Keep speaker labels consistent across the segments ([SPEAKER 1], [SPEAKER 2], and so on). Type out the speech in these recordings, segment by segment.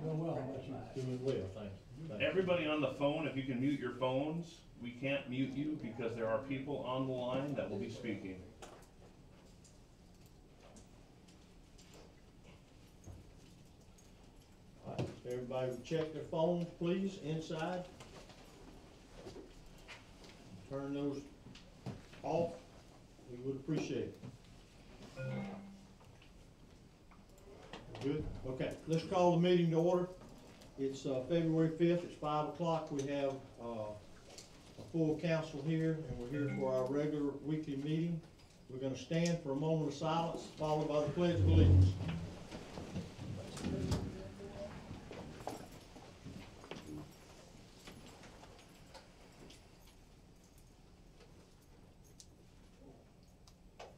[SPEAKER 1] Doing well, how about you?
[SPEAKER 2] Doing well, thank you.
[SPEAKER 3] Everybody on the phone, if you can mute your phones, we can't mute you because there are people on the line that will be speaking.
[SPEAKER 2] All right, everybody check their phones, please, inside. Turn those off, we would appreciate it. Good, okay, let's call the meeting to order. It's February 5th, it's 5 o'clock. We have a full council here, and we're here for our regular weekly meeting. We're gonna stand for a moment of silence, followed by the Pledge of Allegiance.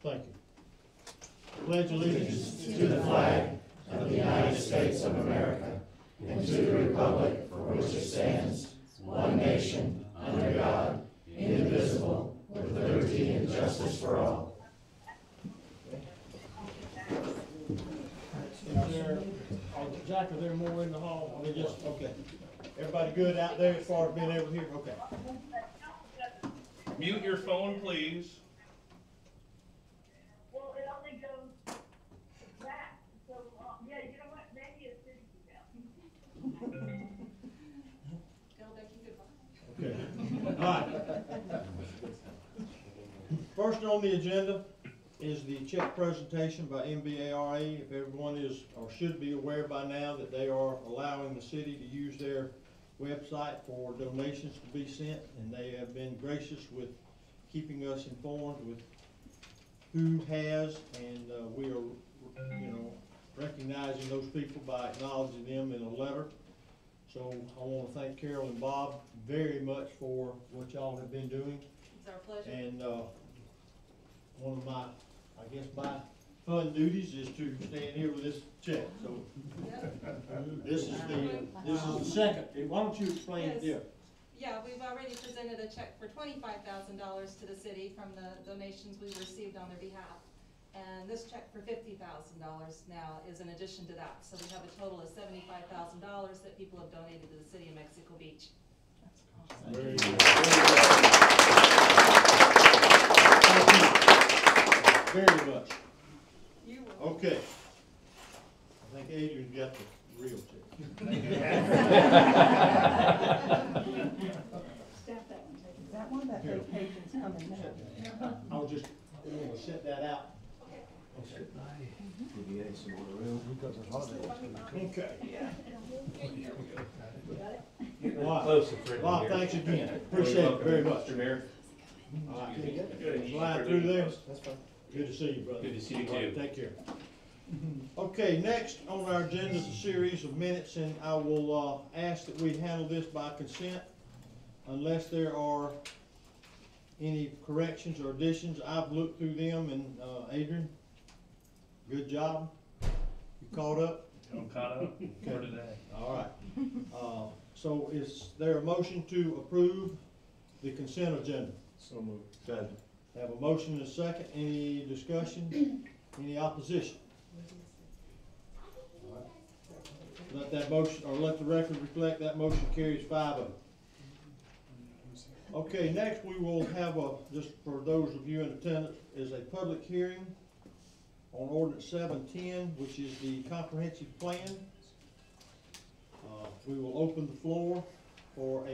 [SPEAKER 2] Thank you. Pledge allegiance
[SPEAKER 4] To the flag of the United States of America and to the republic for which it stands, one nation, under God, indivisible, with liberty and justice for all.
[SPEAKER 2] Jack, are there more in the hall? Are they just, okay. Everybody good out there as far as being able to hear? Okay.
[SPEAKER 3] Mute your phone, please.
[SPEAKER 5] Well, it only goes back, so, yeah, you know what, maybe it's
[SPEAKER 2] Okay.
[SPEAKER 5] $50
[SPEAKER 2] All right. First on the agenda is the check presentation by MBARA. If everyone is, or should be aware by now that they are allowing the city to use their website for donations to be sent, and they have been gracious with keeping us informed with who has, and we are, recognizing those people by acknowledging them in a letter. So I want to thank Carol and Bob very much for what y'all have been doing.
[SPEAKER 6] It's our pleasure.
[SPEAKER 2] And one of my, I guess, my fun duties is to stand here with this check. So this is the second. Why don't you explain it?
[SPEAKER 6] Yes. Yeah, we've already presented a check for $25,000 to the city from the donations we received on their behalf. And this check for $50,000 now is in addition to that. So we have a total of $75,000 that people have donated to the city of Mexico Beach. That's awesome.
[SPEAKER 2] Very good. Thank you very much.
[SPEAKER 6] You will.
[SPEAKER 2] Okay. I think Adrian's got the real check.
[SPEAKER 5] Stamp that one, take it. That one, that vacation's coming now.
[SPEAKER 2] I'll just set that out. Okay. Okay. Bob, thanks again. Appreciate it very much.
[SPEAKER 3] Mr. Mayor.
[SPEAKER 2] All right.
[SPEAKER 3] Good.
[SPEAKER 2] Slide through there. Good to see you, brother.
[SPEAKER 3] Good to see you
[SPEAKER 2] All right,
[SPEAKER 3] too.
[SPEAKER 2] Take care. Okay, next on our agenda is a series of minutes, and I will ask that we handle this by consent unless there are any corrections or additions. I've looked through them, and Adrian, good job. You caught up?
[SPEAKER 3] I'm caught up for today.
[SPEAKER 2] All right. So is there a motion to approve the consent agenda?
[SPEAKER 1] So moved. Second.
[SPEAKER 2] Have a motion and a second. Any discussion? Any opposition? All right. Let that motion, or let the record reflect that motion carries 5-0. Okay, next we will have just for those of you in attendance, is a public hearing on ordinance 710, which is the comprehensive plan. We will open the floor for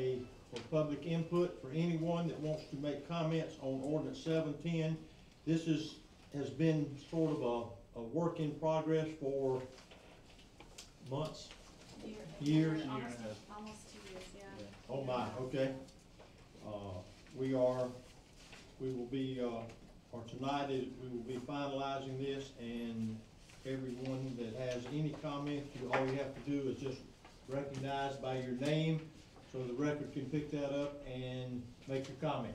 [SPEAKER 2] public input for anyone that wants to make comments on ordinance 710. This has been sort of a work in progress for months, years.
[SPEAKER 6] Almost 2 years, yeah.
[SPEAKER 2] Oh my, okay. We will be, or tonight we will be finalizing this, and everyone that has any comment, all you have to do is just recognize by your name so the record can pick that up and make your comment.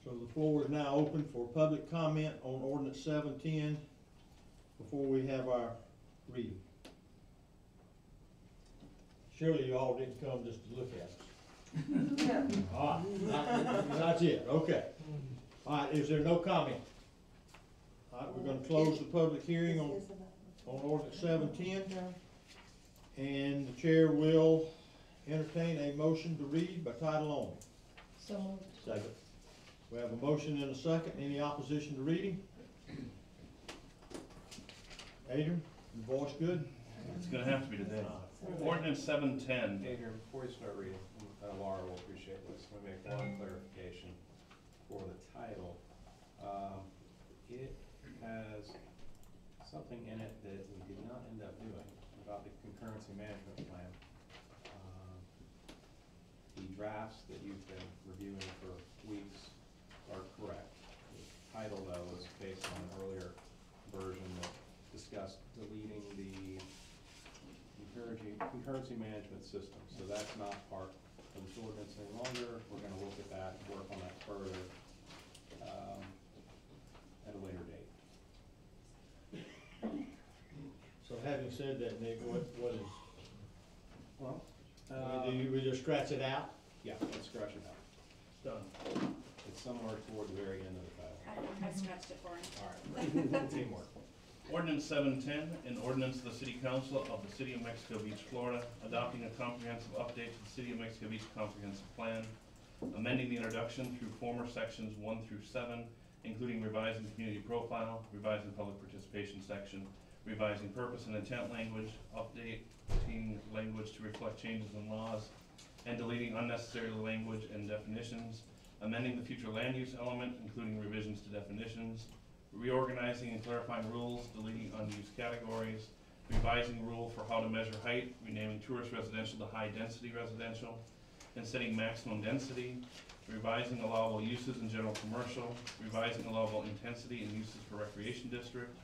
[SPEAKER 2] So the floor is now open for public comment on ordinance 710 before we have our reading. Surely you all didn't come just to look at us. All right, not yet, okay. All right, is there no comment? All right, we're gonna close the public hearing on ordinance 710. And the chair will entertain a motion to read by title only.
[SPEAKER 4] So moved.
[SPEAKER 1] Second.
[SPEAKER 2] We have a motion and a second. Any opposition to reading? Adrian, your voice good?
[SPEAKER 3] It's gonna have to be today. Ordinance 710.
[SPEAKER 7] Adrian, before you start reading, Laura will appreciate this, let me make one clarification for the title. It has something in it that we did not end up doing about the concurrency management plan. The drafts that you've been reviewing for weeks are correct. The title, though, is based on an earlier version that discussed deleting the concurrency management system. So that's not part of this ordinance any longer. We're gonna look at that, and work on that further, at a later date.
[SPEAKER 2] So having said that, Nick, what is,
[SPEAKER 7] Well,
[SPEAKER 2] we just scratch it out?
[SPEAKER 7] yeah, let's scratch it out.
[SPEAKER 2] It's done.
[SPEAKER 7] It's somewhere toward the very end of the title.
[SPEAKER 8] I scratched it for him.
[SPEAKER 7] All right, teamwork.
[SPEAKER 3] Ordinance 710, an ordinance of the City Council of the City of Mexico Beach, Florida, adopting a comprehensive update to the City of Mexico Beach Comprehensive Plan, amending the introduction through former sections 1 through 7, including revising the community profile, revising public participation section, revising purpose and intent language, updating language to reflect changes in laws, and deleting unnecessary language and definitions, amending the future land use element, including revisions to definitions, reorganizing and clarifying rules, deleting unused categories, revising rule for how to measure height, renaming tourist residential to high density residential, and setting maximum density, revising allowable uses in general commercial, revising allowable intensity and uses for recreation district,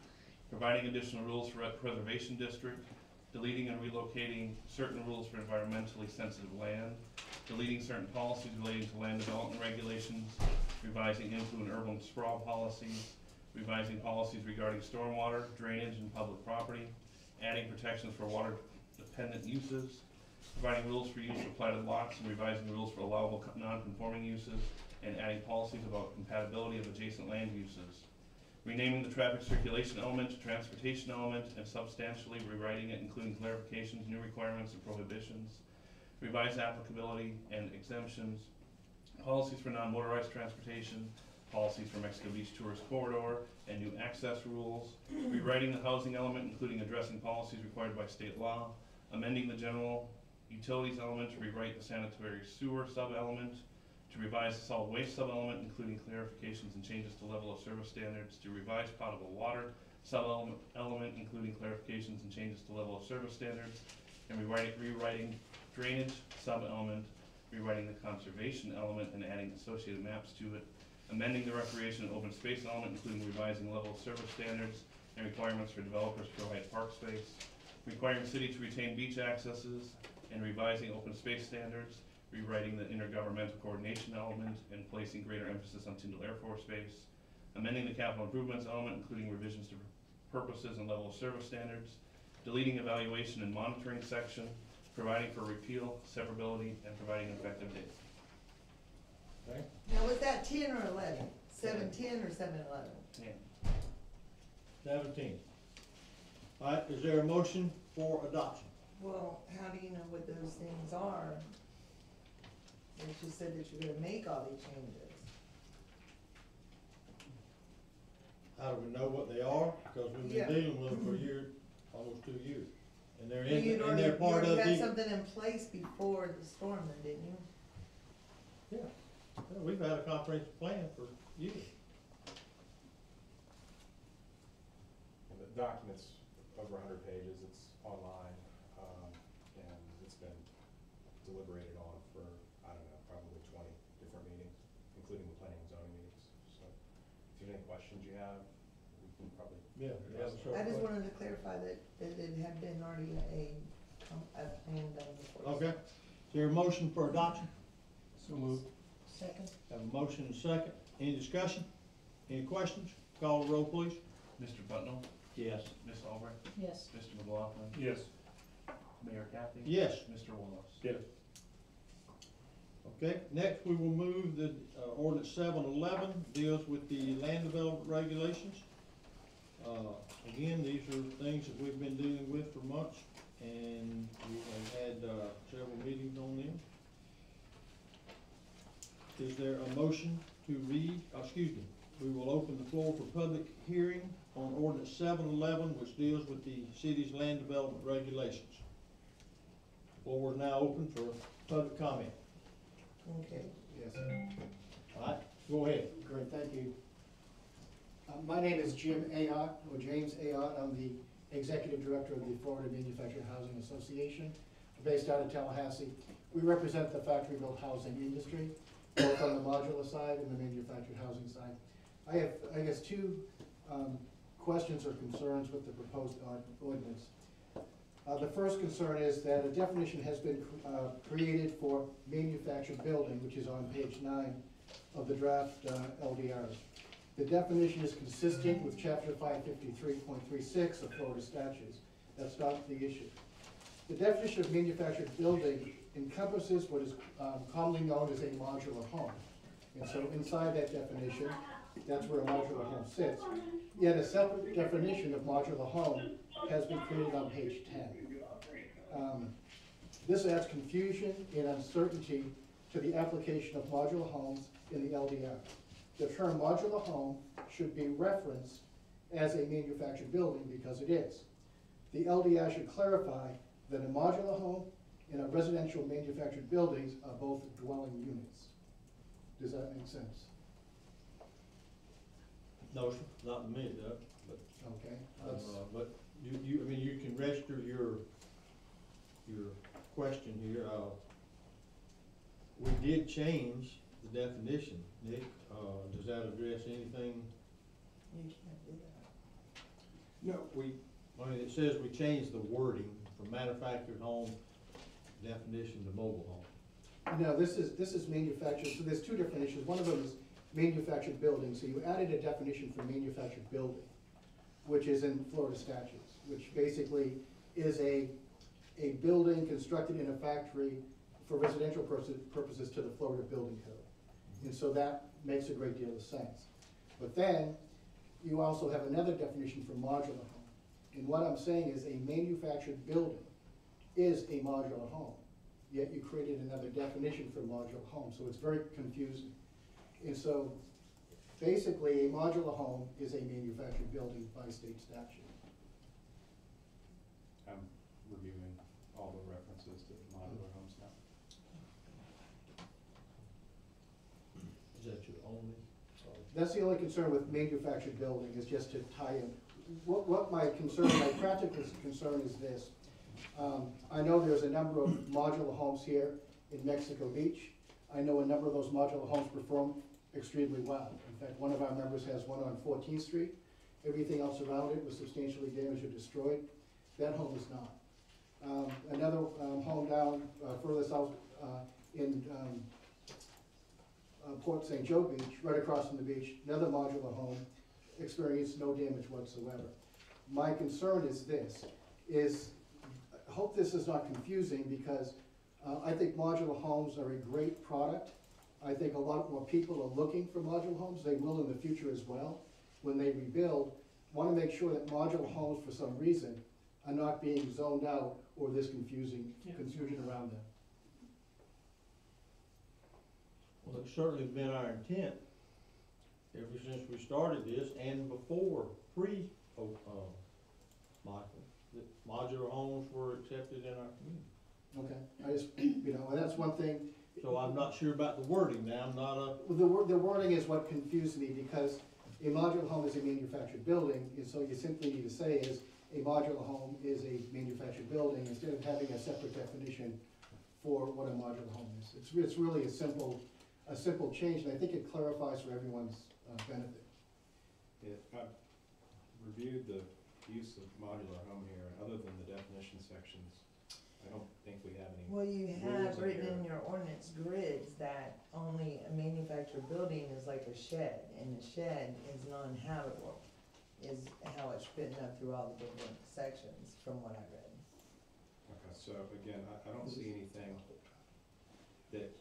[SPEAKER 3] providing additional rules for preservation district, deleting and relocating certain rules for environmentally sensitive land, deleting certain policies relating to land development regulations, revising inflow and urban sprawl policies, revising policies regarding stormwater, drainage, and public property, adding protections for water-dependent uses, providing rules for use of platted lots, and revising rules for allowable non-conforming uses, and adding policies about compatibility of adjacent land uses, renaming the traffic circulation element to transportation element, and substantially rewriting it, including clarifications, new requirements, and prohibitions, revised applicability and exemptions, policies for non-motorized transportation, policies for Mexico Beach Tourist Corridor, and new access rules, rewriting the housing element, including addressing policies required by state law, amending the general utilities element to rewrite the sanitary sewer sub-element, to revise the solid waste sub-element, including clarifications and changes to level of service standards, to revise potable water sub-element, including clarifications and changes to level of service standards, and rewriting drainage sub-element, rewriting the conservation element and adding associated maps to it, amending the recreation and open space element, including revising level of service standards and requirements for developers to provide park space, requiring the city to retain beach accesses, and revising open space standards, rewriting the intergovernmental coordination element and placing greater emphasis on Tyndall Air Force Base, amending the capital improvements element, including revisions to purposes and level of service standards, deleting evaluation and monitoring section, providing for repeal, severability, and providing an effective date.
[SPEAKER 2] Okay?
[SPEAKER 9] Now, was that 10 or 11? 7:10 or 7:11?
[SPEAKER 2] 17. All right, is there a motion for adoption?
[SPEAKER 9] Well, how do you know what those things are? You just said that you're gonna make all these changes.
[SPEAKER 2] How do we know what they are? Because we've
[SPEAKER 9] Yeah.
[SPEAKER 2] been dealing with them for a year, almost 2 years. And they're
[SPEAKER 9] Well,
[SPEAKER 2] in,
[SPEAKER 9] you'd
[SPEAKER 2] and
[SPEAKER 9] already,
[SPEAKER 2] they're
[SPEAKER 9] you
[SPEAKER 2] part of
[SPEAKER 9] already had
[SPEAKER 2] the,
[SPEAKER 9] something in place before the storm, then, didn't you?
[SPEAKER 2] yeah. Yeah, we've had a comprehensive plan for years.
[SPEAKER 7] And the document's over 100 pages, it's online, and it's been deliberated on for, I don't know, probably 20 different meetings, including the planning and zoning meetings. So if there's any questions you have, we can probably.
[SPEAKER 2] Yeah.
[SPEAKER 9] I just wanted to clarify that it had been already a plan done before.
[SPEAKER 2] Okay, is there a motion for adoption?
[SPEAKER 1] So moved.
[SPEAKER 9] Second?
[SPEAKER 2] Have a motion and a second. Any discussion? Any questions? Call the roll, please.
[SPEAKER 3] Mr. Putnam,
[SPEAKER 1] Yes.
[SPEAKER 3] Ms. Albrecht,
[SPEAKER 9] Yes.
[SPEAKER 3] Mr. McLaughlin,
[SPEAKER 1] Yes.
[SPEAKER 3] Mayor Kathy.
[SPEAKER 2] Yes.
[SPEAKER 3] Mr. Wallace.
[SPEAKER 1] Yes.
[SPEAKER 2] Okay, next we will move the, ordinance 711, deals with the land development regulations. Again, these are things that we've been dealing with for months, and we have had, several meetings on them. Is there a motion to read, we will open the floor for public hearing on ordinance 711, which deals with the city's land development regulations. Floor is now open for public comment.
[SPEAKER 9] Okay.
[SPEAKER 1] Yes.
[SPEAKER 2] All right, go ahead.
[SPEAKER 1] Great, thank you. My name is Jim Ayotte, or James Ayotte. I'm the Executive Director of the Florida Manufactured Housing Association, based out of Tallahassee. We represent the factory-built housing industry, both on the modular side and the manufactured housing side. I have, I guess, two questions or concerns with the proposed ordinance. The first concern is that a definition has been created for manufactured building, which is on page 9 of the draft LDRs. The definition is consistent with chapter 553.36 of Florida statutes. That's not the issue. The definition of manufactured building encompasses what is commonly known as a modular home. And so inside that definition, that's where a modular home sits. Yet a separate definition of modular home has been created on page 10. This adds confusion and uncertainty to the application of modular homes in the LDR. The term modular home should be referenced as a manufactured building because it is. The LDR should clarify that a modular home and a residential manufactured buildings are both dwelling units. Does that make sense?
[SPEAKER 2] No, sir, not to me, Doug, but,
[SPEAKER 1] Okay.
[SPEAKER 2] but you, I mean, you can register your question here. We did change the definition, Nick. Does that address anything?
[SPEAKER 9] You can't do that.
[SPEAKER 2] No. I mean, it says we changed the wording from manufactured home definition to mobile home.
[SPEAKER 1] No, this is manufactured, so there's two definitions. One of them is manufactured building, so you added a definition for manufactured building, which is in Florida statutes, which basically is a building constructed in a factory for residential purposes to the Florida Building Code. And so that makes a great deal of sense. But then, you also have another definition for modular home. And what I'm saying is a manufactured building is a modular home, yet you created another definition for modular home, so it's very confusing. And so, basically, a modular home is a manufactured building by state statute.
[SPEAKER 7] I'm reviewing all the references to modular homes now.
[SPEAKER 2] Is that your only?
[SPEAKER 1] That's the only concern with manufactured building, is just to tie in. What my concern, my practical concern is this. I know there's a number of modular homes here in Mexico Beach. I know a number of those modular homes perform extremely well. In fact, one of our members has one on 14th Street. Everything else around it was substantially damaged or destroyed. That home is not. Another home down further south in Port St. Joe Beach, right across from the beach, another modular home experienced no damage whatsoever. My concern is this, I hope this is not confusing, because I think modular homes are a great product. I think a lot more people are looking for modular homes. They will in the future as well. When they rebuild, want to make sure that modular homes, for some reason, are not being zoned out or there's confusion around them.
[SPEAKER 2] Well, it's certainly been our intent ever since we started this and before, Michael, that modular homes were accepted in our community.
[SPEAKER 1] Okay, I just, and that's one thing.
[SPEAKER 2] So I'm not sure about the wording now, I'm not a.
[SPEAKER 1] Well, the wording is what confused me, because a modular home is a manufactured building, and so you simply need to say is, a modular home is a manufactured building, instead of having a separate definition for what a modular home is. It's really a simple change, and I think it clarifies for everyone's benefit.
[SPEAKER 7] I've reviewed the use of modular home here, and other than the definition sections, I don't think we have any.
[SPEAKER 9] Well, you
[SPEAKER 7] rules
[SPEAKER 9] have written
[SPEAKER 7] here.
[SPEAKER 9] in your ordinance grids that only a manufactured building is like a shed, and a shed is non-habitable, is how it's written up through all the different sections, from what I read.
[SPEAKER 7] Okay, so again, I don't see anything that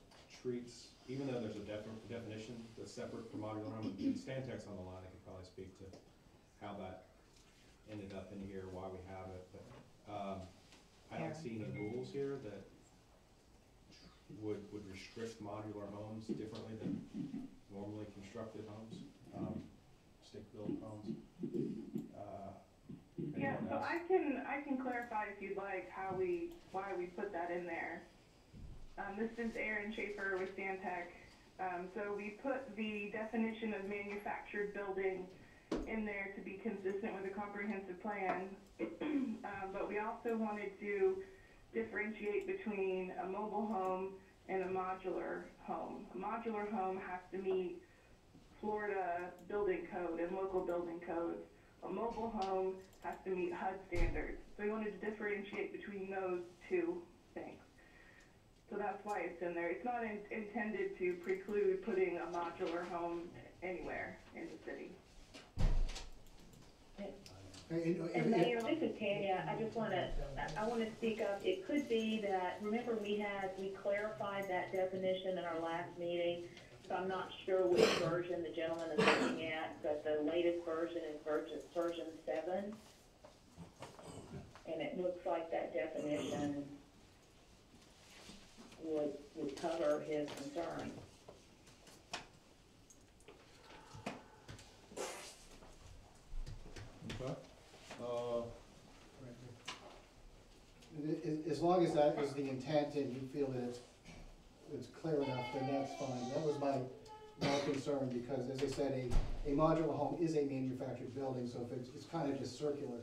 [SPEAKER 7] treats, even though there's a definition that's separate from modular home, and Stantec's on the line, I could probably speak to how that ended up in here, why we have it, but, I here that would restrict modular homes differently than normally constructed homes, stick-built homes?
[SPEAKER 5] Yeah,
[SPEAKER 7] Anyone
[SPEAKER 5] so
[SPEAKER 7] else?
[SPEAKER 5] I can clarify if you'd like why we put that in there. This is Erin Schaefer with Stantec. So we put the definition of manufactured building in there to be consistent with the comprehensive plan. But we also wanted to differentiate between a mobile home and a modular home. A modular home has to meet Florida building code and local building codes. A mobile home has to meet HUD standards. So we wanted to differentiate between those two things. So that's why it's in there. It's not intended to preclude putting a modular home anywhere in the city. And Mayor, this is Tanya. I just wanna speak up. It could be that, remember we clarified that definition in our last meeting, so I'm not sure which version the gentleman is looking at, but the latest version is version 7. And it looks like that definition would cover his concern.
[SPEAKER 2] Okay.
[SPEAKER 1] As long as that is the intent and you feel that it's clear enough, then that's fine. That was my concern, because as I said, a modular home is a manufactured building, so if it's kind of just circular.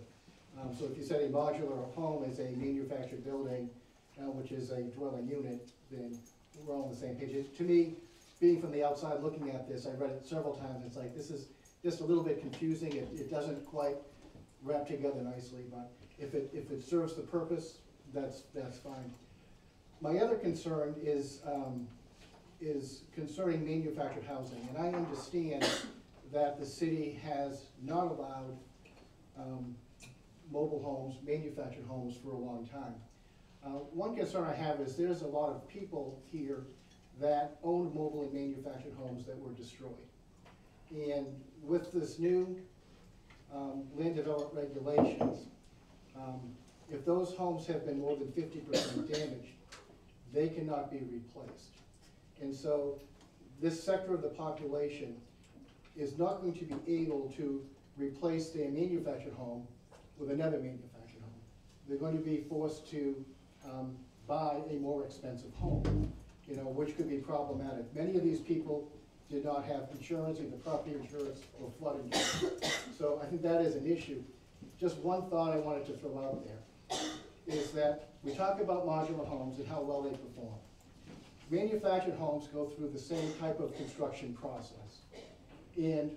[SPEAKER 1] So if you said a modular home is a manufactured building, which is a dwelling unit, then we're all on the same page. To me, being from the outside looking at this, I read it several times, it's like, this is just a little bit confusing. It doesn't quite wrap together nicely, but if it serves the purpose, that's fine. My other concern is concerning manufactured housing, and I understand that the city has not allowed mobile homes, manufactured homes for a long time. One concern I have is there's a lot of people here that own mobile and manufactured homes that were destroyed. And with this new land development regulations, if those homes have been more than 50% damaged, they cannot be replaced. And so this sector of the population is not going to be able to replace their manufactured home with another manufactured home. They're going to be forced to buy a more expensive home, which could be problematic. Many of these people did not have insurance, either property insurance or flood insurance. So I think that is an issue. Just one thought I wanted to throw out there is that we talk about modular homes and how well they perform. Manufactured homes go through the same type of construction process. And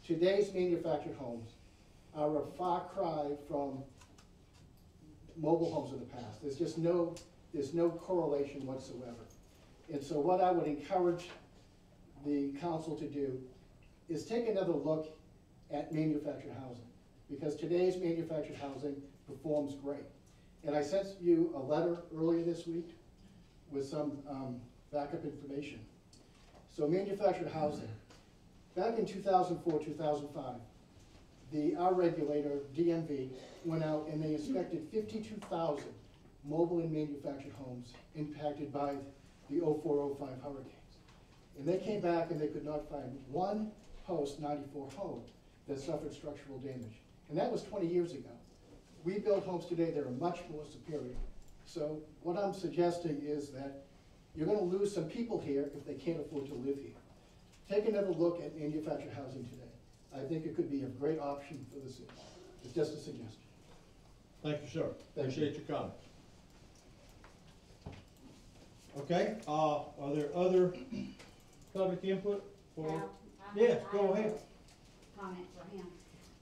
[SPEAKER 1] today's manufactured homes are a far cry from mobile homes of the past. There's no correlation whatsoever. And so what I would encourage the council to do is take another look at manufactured housing, because today's manufactured housing performs great. And I sent you a letter earlier this week with some backup information. So manufactured housing, back in 2004, 2005, our regulator, DMV, went out and they inspected 52,000 mobile and manufactured homes impacted by the 04-05 hurricanes. And they came back and they could not find one post-94 home that suffered structural damage. And that was 20 years ago. We build homes today that are much more superior. So what I'm suggesting is that you're gonna lose some people here if they can't afford to live here. Take another look at manufactured housing today. I think it could be a great option for the city. It's just a suggestion.
[SPEAKER 2] Thank you, sir.
[SPEAKER 1] Thank you.
[SPEAKER 2] Appreciate your comment. Okay, are there other public input? Yes, go ahead.
[SPEAKER 8] Comment for him.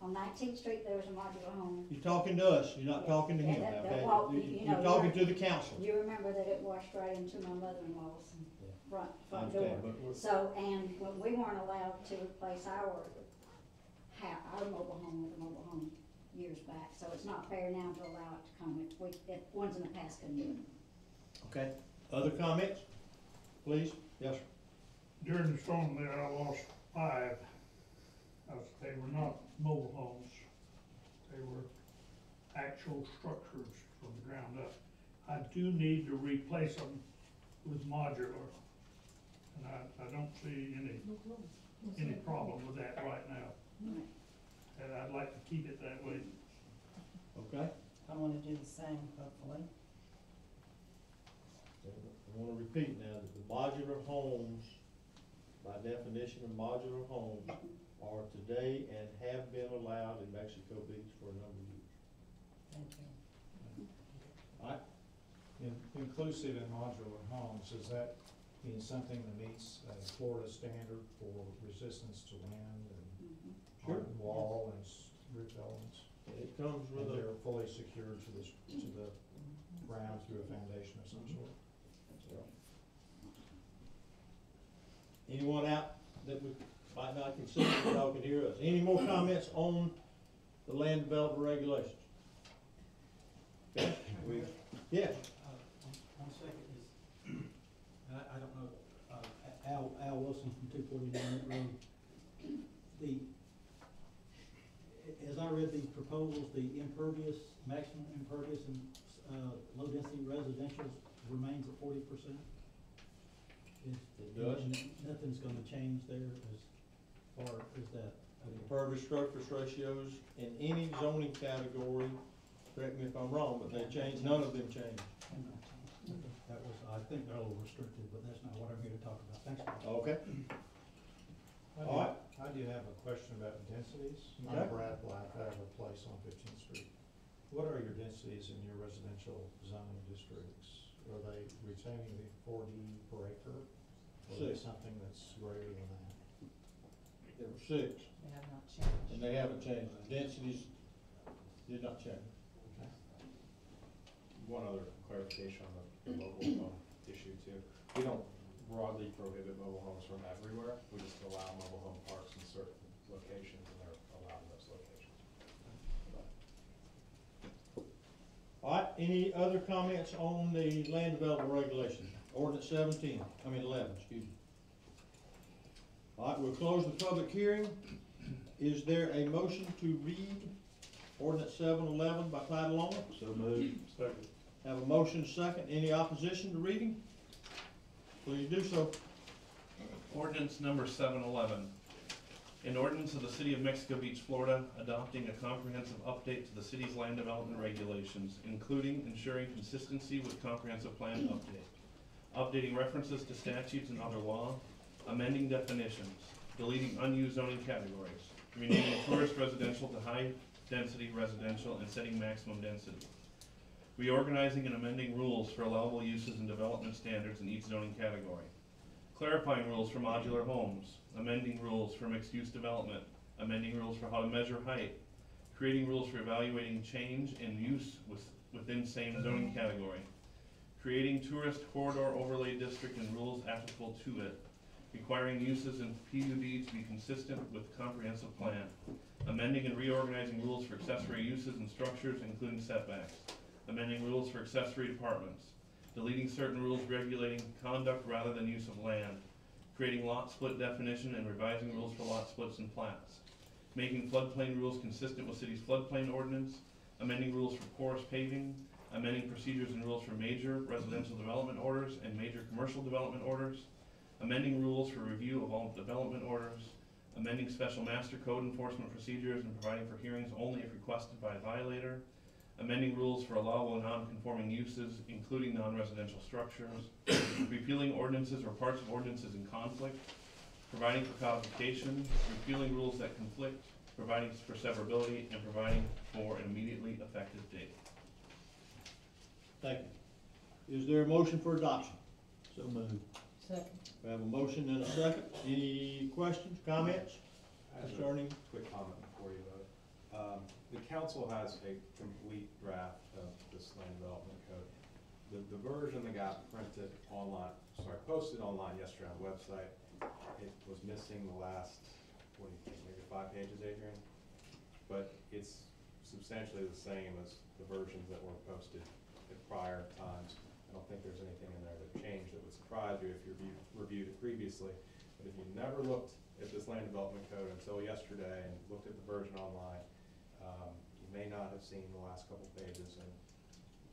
[SPEAKER 8] On 19th Street, there was a modular home.
[SPEAKER 2] You're talking to us, you're not talking to him,
[SPEAKER 8] Yeah,
[SPEAKER 2] okay?
[SPEAKER 8] well,
[SPEAKER 2] You're talking to the council.
[SPEAKER 8] You remember that it washed right into my mother-in-law's front
[SPEAKER 2] I
[SPEAKER 8] door.
[SPEAKER 2] understand, but we're-
[SPEAKER 8] So, and when we weren't allowed to replace our mobile home with a mobile home years back, so it's not fair now to allow it to come, if ones in the past couldn't do it.
[SPEAKER 2] Okay, other comments? Please, yes, sir.
[SPEAKER 10] During the storm there, I lost 5. They were not mobile homes. They were actual structures from the ground up. I do need to replace them with modular. And I don't see any problem with that right now.
[SPEAKER 8] Right.
[SPEAKER 10] And I'd like to keep it that way.
[SPEAKER 2] Okay?
[SPEAKER 11] I wanna do the same, hopefully.
[SPEAKER 2] I wanna repeat now that the modular homes, by definition of modular homes, are today and have been allowed in Mexico Beach for a number of years.
[SPEAKER 11] Thank you.
[SPEAKER 2] Alright,
[SPEAKER 12] Inclusive in modular homes, does that mean something that meets a Florida standard for resistance to wind and
[SPEAKER 8] Mhm.
[SPEAKER 2] Sure.
[SPEAKER 12] hardened wall and roof elements?
[SPEAKER 2] it comes
[SPEAKER 12] And
[SPEAKER 2] with a,
[SPEAKER 12] they're fully secured to the ground through a foundation of some sort?
[SPEAKER 2] anyone out that we might not consider that y'all can hear us. Any more comments on the land development regulations? Okay, yes,
[SPEAKER 13] One second is, I don't know, Al Wilson from 249 Road. As I read these proposals, the impervious, maximum impervious and, low density residential remains at 40%.
[SPEAKER 2] it does.
[SPEAKER 13] Nothing's gonna change there as far as that.
[SPEAKER 2] Impervious surface ratios in any zoning category, correct me if I'm wrong, but they changed, none of them changed.
[SPEAKER 13] That was, I think they're a little restricted, but that's not what I'm here to talk about. Thanks.
[SPEAKER 2] Okay,
[SPEAKER 12] I
[SPEAKER 2] All right.
[SPEAKER 12] do have a question about densities.
[SPEAKER 2] Okay.
[SPEAKER 12] I'm Brad Black, I have a place on 15th Street. What are your densities in your residential zoning districts? Are they retaining the 40 per acre? Or is it
[SPEAKER 2] 6.
[SPEAKER 12] something that's greater than that?
[SPEAKER 2] there were 6,
[SPEAKER 11] They have not changed.
[SPEAKER 2] and they haven't changed. The densities did not change.
[SPEAKER 12] Okay.
[SPEAKER 7] One other clarification on the mobile home issue too. We don't broadly prohibit mobile homes from everywhere. We just allow mobile home parks in certain locations, and they're allowed in those locations.
[SPEAKER 2] All right, any other comments on the land development regulation? Ordinance 11, excuse me. All right, we'll close the public hearing. Is there a motion to read ordinance 711 by title only?
[SPEAKER 3] So moved. Second.
[SPEAKER 2] Have a motion second. Any opposition to reading? Please do so.
[SPEAKER 3] Ordinance number 711. An ordinance of the City of Mexico Beach, Florida, adopting a comprehensive update to the city's land development regulations, including ensuring consistency with comprehensive plan update, updating references to statutes and other law, amending definitions, deleting unused zoning categories, renaming tourist residential to high-density residential and setting maximum density, reorganizing and amending rules for allowable uses and development standards in each zoning category, clarifying rules for modular homes, amending rules for mixed-use development, amending rules for how to measure height, creating rules for evaluating change in use within same zoning category, creating tourist corridor overlay district and rules applicable to it, requiring uses in PUD to be consistent with comprehensive plan, amending and reorganizing rules for accessory uses and structures, including setbacks, amending rules for accessory apartments, deleting certain rules regulating conduct rather than use of land, creating lot split definition and revising rules for lot splits and plats, making floodplain rules consistent with city's floodplain ordinance, amending rules for porous paving, amending procedures and rules for major residential development orders and major commercial development orders, amending rules for review of all development orders, amending special master code enforcement procedures and providing for hearings only if requested by a violator, amending rules for allowable non-conforming uses, including non-residential structures, repealing ordinances or parts of ordinances in conflict, providing for codification, repealing rules that conflict, providing for severability, and providing for an immediately effective date.
[SPEAKER 2] Thank you. Is there a motion for adoption?
[SPEAKER 11] So moved. Second.
[SPEAKER 2] We have a motion and a second. Any questions, comments
[SPEAKER 7] I have a
[SPEAKER 2] concerning?
[SPEAKER 7] quick comment before you vote. The council has a complete draft of this land development code. The version that got posted online yesterday on the website, it was missing the last, what do you think, maybe 5 pages, Adrian? But it's substantially the same as the versions that were posted at prior times. I don't think there's anything in there that changed that would surprise you if you reviewed it previously. But if you never looked at this land development code until yesterday and looked at the version online, you may not have seen the last couple pages, and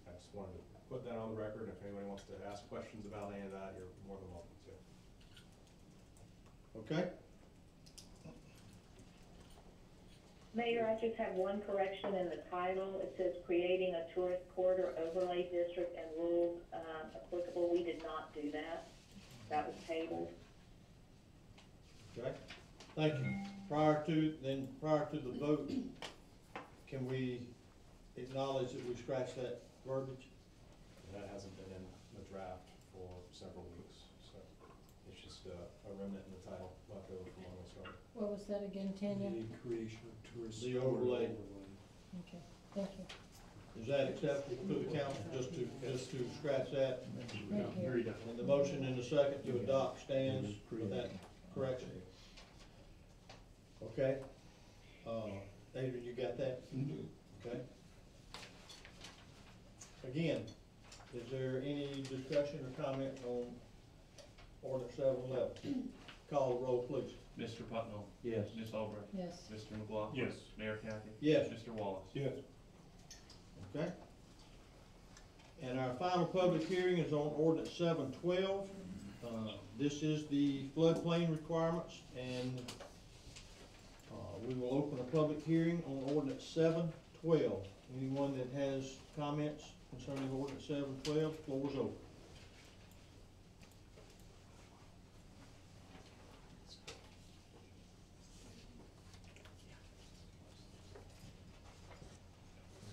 [SPEAKER 7] I just wanted to put that on the record. If anybody wants to ask questions about any of that, you're more than welcome to.
[SPEAKER 2] Okay?
[SPEAKER 14] Mayor, I just have one correction in the title. It says creating a tourist corridor overlay district and rules applicable. We did not do that. That was tabled.
[SPEAKER 2] Okay, thank you. Prior to the vote, can we acknowledge that we scratched that verbiage?
[SPEAKER 7] That hasn't been in the draft for several weeks, so it's just a remnant in the title left over from when we started.
[SPEAKER 11] What was that again, Tanya?
[SPEAKER 12] The creation of tourist.
[SPEAKER 2] The overlay.
[SPEAKER 11] Okay, thank you.
[SPEAKER 2] Is that acceptable to the council, just to scratch that?
[SPEAKER 11] Thank you.
[SPEAKER 2] And the motion in the second to adopt stands with that correction? Okay. Adrian, you got that? Okay. Again, is there any discussion or comment on ordinance 711? Call the roll, please.
[SPEAKER 3] Mr. Putnam?
[SPEAKER 2] Yes.
[SPEAKER 3] Ms. Albrecht?
[SPEAKER 11] Yes.
[SPEAKER 3] Mr. McLaughlin?
[SPEAKER 7] Yes.
[SPEAKER 3] Mayor Kathy?
[SPEAKER 2] Yes.
[SPEAKER 3] Mr. Wallace?
[SPEAKER 12] Yes.
[SPEAKER 2] Okay. And our final public hearing is on ordinance 712. This is the floodplain requirements, and we will open a public hearing on ordinance 712. Anyone that has comments concerning ordinance 712, floor is open.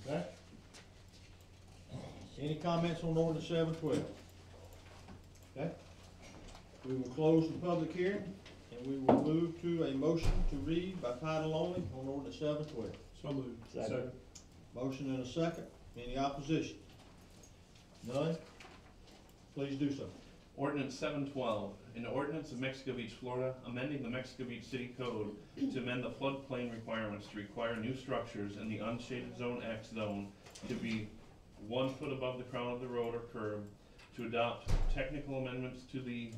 [SPEAKER 2] Okay. Any comments on ordinance 712? Okay. We will close the public hearing, and we will move to a motion to read by title only on ordinance 712.
[SPEAKER 12] So moved.
[SPEAKER 2] Second. Motion and a second. Any opposition? None? Please do so.
[SPEAKER 3] Ordinance 712, an ordinance of Mexico Beach, Florida, amending the Mexico Beach City Code to amend the floodplain requirements to require new structures in the unshaded Zone X zone to be 1 foot above the crown of the road or curb, to adopt technical amendments to the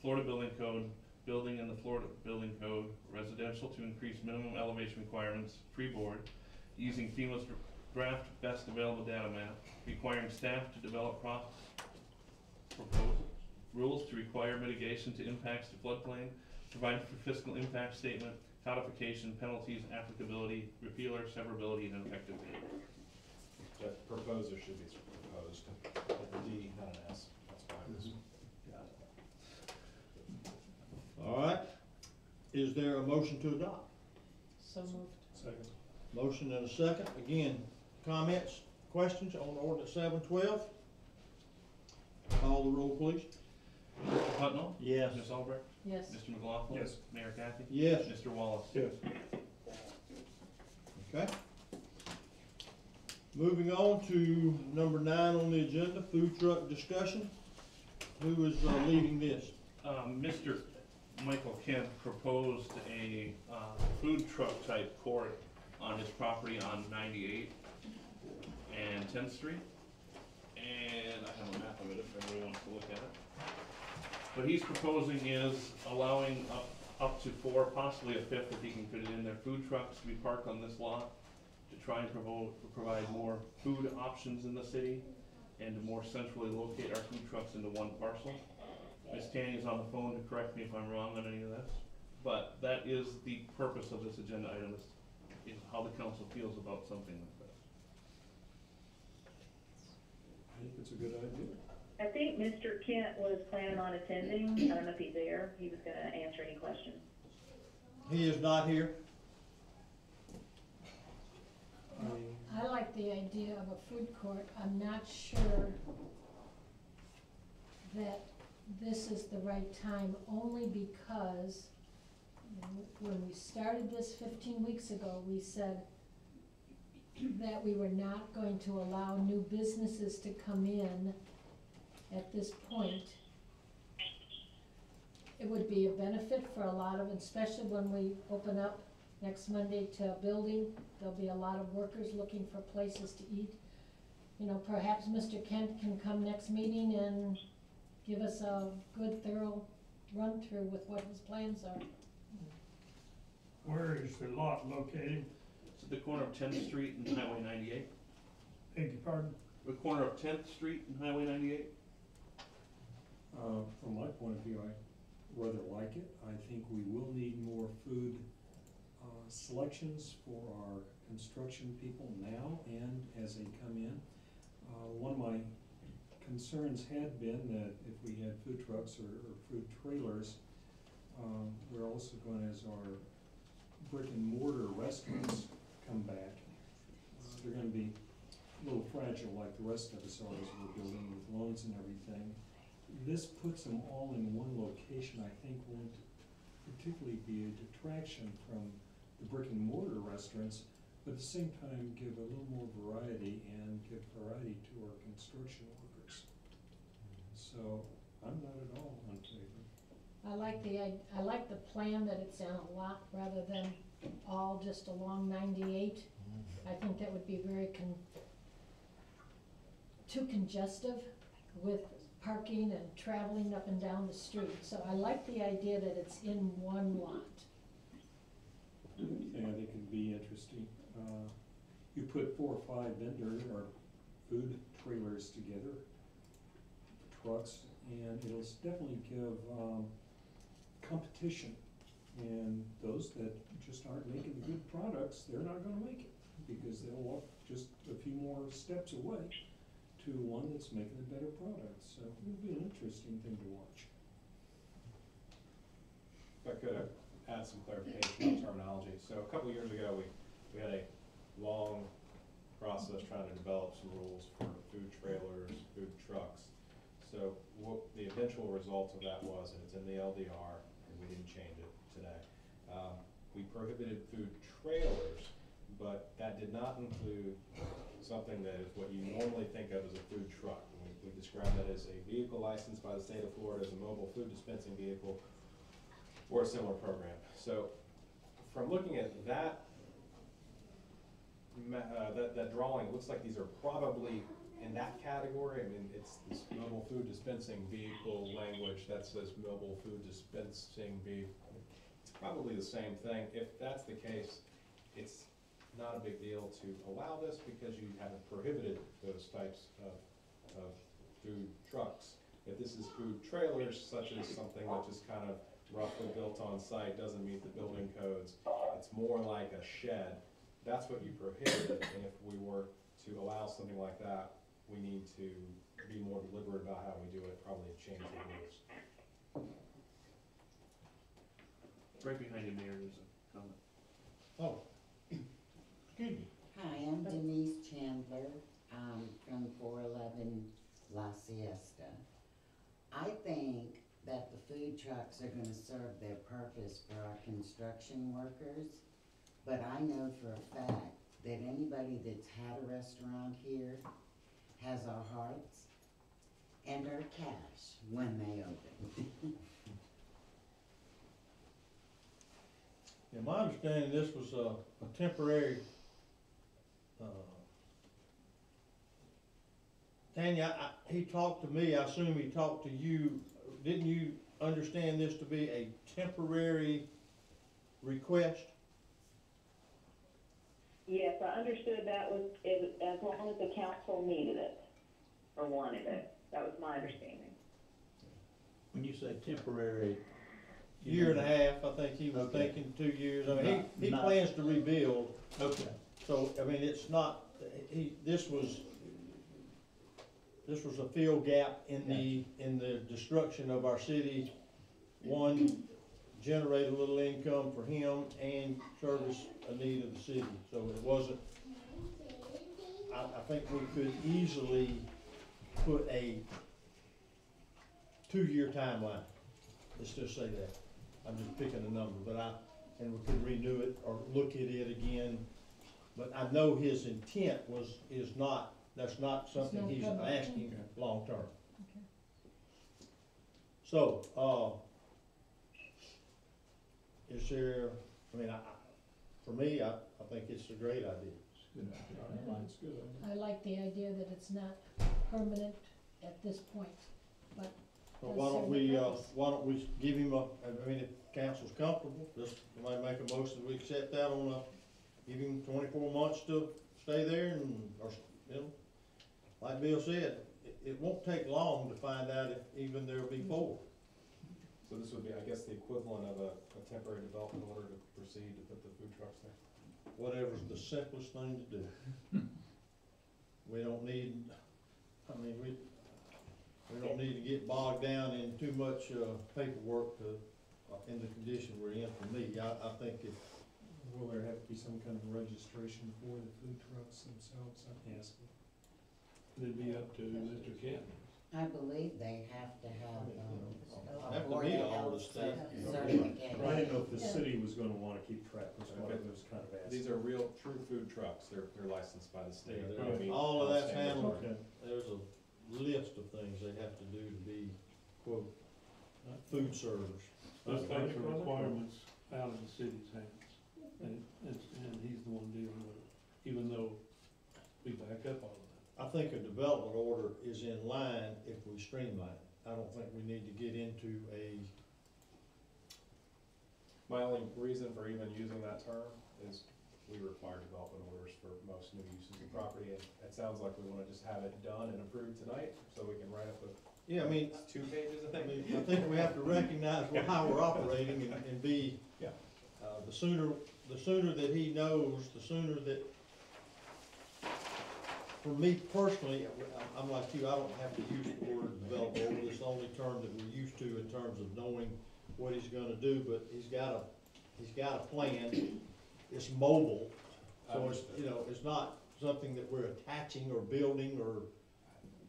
[SPEAKER 3] Florida Building Code, building in the Florida Building Code, residential to increase minimum elevation requirements, freeboard, using FEMA's draft best available data map, requiring staff to develop proposed rules to require mitigation to impacts to floodplain, provide for fiscal impact statement, codification, penalties, applicability, repealer, severability, and effective date.
[SPEAKER 7] That proposer should be proposed, with a D, not an S, that's fine.
[SPEAKER 2] All right. Is there a motion to adopt?
[SPEAKER 11] So moved.
[SPEAKER 12] Second.
[SPEAKER 2] Motion and a second. Again, comments, questions on ordinance 712? Call the roll, please.
[SPEAKER 3] Mr. Putnam?
[SPEAKER 2] Yes.
[SPEAKER 3] Ms. Albrecht?
[SPEAKER 11] Yes.
[SPEAKER 3] Mr. McLaughlin?
[SPEAKER 7] Yes.
[SPEAKER 3] Mayor Kathy?
[SPEAKER 2] Yes.
[SPEAKER 3] Mr. Wallace?
[SPEAKER 12] Yes.
[SPEAKER 2] Okay. Moving on to number 9 on the agenda, food truck discussion. Who is leading this?
[SPEAKER 3] Mr. Michael Kent proposed a food truck type court on his property on 98 and 10th Street. And I have a map of it if anybody wants to look at it. What he's proposing is allowing up to 4, possibly a 5th if he can fit it in there, food trucks to be parked on this lot to try and provide more food options in the city and to more centrally locate our food trucks into one parcel. Ms. Tanny's on the phone to correct me if I'm wrong on any of this, but that is the purpose of this agenda item, is how the council feels about something like this.
[SPEAKER 12] I think it's a good idea.
[SPEAKER 14] I think Mr. Kent was planning on attending. I don't know if he's there. He was gonna answer any questions.
[SPEAKER 2] He is not here.
[SPEAKER 11] I like the idea of a food court. I'm not sure that this is the right time, only because when we started this 15 weeks ago, we said that we were not going to allow new businesses to come in at this point. It would be a benefit for a lot of, especially when we open up next Monday to a building, there'll be a lot of workers looking for places to eat. You know, perhaps Mr. Kent can come next meeting and give us a good thorough run-through with what his plans are.
[SPEAKER 10] Where is the lot located?
[SPEAKER 3] It's at the corner of 10th Street and Highway 98.
[SPEAKER 10] Beg your pardon?
[SPEAKER 3] the corner of 10th Street and Highway 98?
[SPEAKER 15] From my point of view, I rather like it. I think we will need more food selections for our construction people now and as they come in. One of my concerns had been that if we had food trucks or food trailers, we're also going, as our brick and mortar restaurants come back, they're going to be a little fragile like the rest of us are as we're building with loans and everything. This puts them all in one location, I think won't particularly be a detraction from the brick and mortar restaurants, but at the same time give a little more variety and give variety to our construction workers. So I'm not at all in favor.
[SPEAKER 11] I like the plan that it's in a lot rather than all just along 98. I think that would be very too congestive with parking and traveling up and down the street. So I like the idea that it's in one lot.
[SPEAKER 15] Yeah, I think it'd be interesting. You put 4 or 5 vendor or food trailers together, trucks, and it'll definitely give competition. And those that just aren't making the good products, they're not gonna make it because they'll walk just a few more steps away to one that's making a better product. So it'll be an interesting thing to watch.
[SPEAKER 7] If I could add some clarification on terminology. So a couple of years ago, we had a long process trying to develop some rules for food trailers, food trucks. So what the eventual result of that was, and it's in the LDR, and we didn't change it today. We prohibited food trailers, but that did not include something that is what you normally think of as a food truck. We describe that as a vehicle licensed by the state of Florida as a mobile food dispensing vehicle or a similar program. So from looking at that that drawing, it looks like these are probably in that category. I mean, it's this mobile food dispensing vehicle language that says mobile food dispensing vehicle. It's probably the same thing. If that's the case, it's not a big deal to allow this because you haven't prohibited those types of food trucks. If this is food trailers, such as something that's just kind of roughly built on site, doesn't meet the building codes, it's more like a shed, that's what you prohibited. And if we were to allow something like that, we need to be more deliberate about how we do it, probably change the rules.
[SPEAKER 3] Right behind you, Mayor, there's a comment.
[SPEAKER 2] Oh, excuse me.
[SPEAKER 16] Hi, I'm Denise Chandler, from 411 La Siesta. I think that the food trucks are gonna serve their purpose for our construction workers, but I know for a fact that anybody that's had a restaurant here has our hearts and our cash when they open.
[SPEAKER 2] Yeah, my understanding, this was a temporary, Tanya, he talked to me, I assume he talked to you. Didn't you understand this to be a temporary request?
[SPEAKER 14] Yes, I understood that was, as long as the council needed it or wanted it. That was my understanding.
[SPEAKER 13] When you say temporary.
[SPEAKER 2] Year and a half, I think he was thinking 2 years. I mean, he plans to rebuild.
[SPEAKER 13] Okay.
[SPEAKER 2] So, I mean, it's not, this was a fill gap in the destruction of our city. One, generate a little income for him and service a need of the city. So it wasn't, I think we could easily put a 2-year timeline. Let's just say that. I'm just picking a number, and we could renew it or look at it again. But I know his intent that's not something he's asking long-term.
[SPEAKER 11] Okay.
[SPEAKER 2] So, is there, I mean, for me, I think it's a great idea.
[SPEAKER 15] It's good.
[SPEAKER 11] I like the idea that it's not permanent at this point, but
[SPEAKER 2] So why don't we give him I mean, if council's comfortable, just somebody make a motion, we accept that on give him 24 months to stay there or, like Bill said, it won't take long to find out if even there'll be 4.
[SPEAKER 7] So this would be, I guess, the equivalent of a temporary development order to proceed to put the food trucks there?
[SPEAKER 2] Whatever's the simplest thing to do. We don't need, I mean, we don't need to get bogged down in too much, paperwork to, in the condition we're in. For me, I think if,
[SPEAKER 15] Will there have to be some kind of registration for the food trucks themselves, I'm asking?
[SPEAKER 4] It'd be up to Mr. Kent.
[SPEAKER 16] I believe they have to have,
[SPEAKER 2] have to
[SPEAKER 16] Board
[SPEAKER 2] meet
[SPEAKER 16] of
[SPEAKER 2] all
[SPEAKER 16] Health
[SPEAKER 2] the state.
[SPEAKER 16] certification.
[SPEAKER 4] I didn't know if the city was gonna wanna keep track, was what I was kind of asking.
[SPEAKER 7] These are real, true food trucks, they're licensed by the state.
[SPEAKER 2] Yeah,
[SPEAKER 7] They meet
[SPEAKER 2] all of that's
[SPEAKER 7] standards.
[SPEAKER 2] handled.
[SPEAKER 4] Okay.
[SPEAKER 2] There's a list of things they have to do to be, quote, food servers.
[SPEAKER 4] Those types of requirements out of the city's hands, and he's the one dealing with it, even though we back up all of that.
[SPEAKER 2] I think a development order is in line if we streamline it. I don't think we need to get into a,
[SPEAKER 7] My only reason for even using that term is we require development orders for most new uses of property, and it sounds like we wanna just have it done and approved tonight, so we can write up
[SPEAKER 2] yeah, I mean,
[SPEAKER 7] 2 pages, I
[SPEAKER 2] I
[SPEAKER 7] think.
[SPEAKER 2] mean, I think we have to recognize how we're operating and be,
[SPEAKER 7] Yeah.
[SPEAKER 2] the sooner that he knows, the sooner that, for me personally, I'm like you, I don't have to use the word develop order. It's the only term that we're used to in terms of knowing what he's gonna do, but he's got a plan. It's mobile, so it's, you know, it's not something that we're attaching or building or.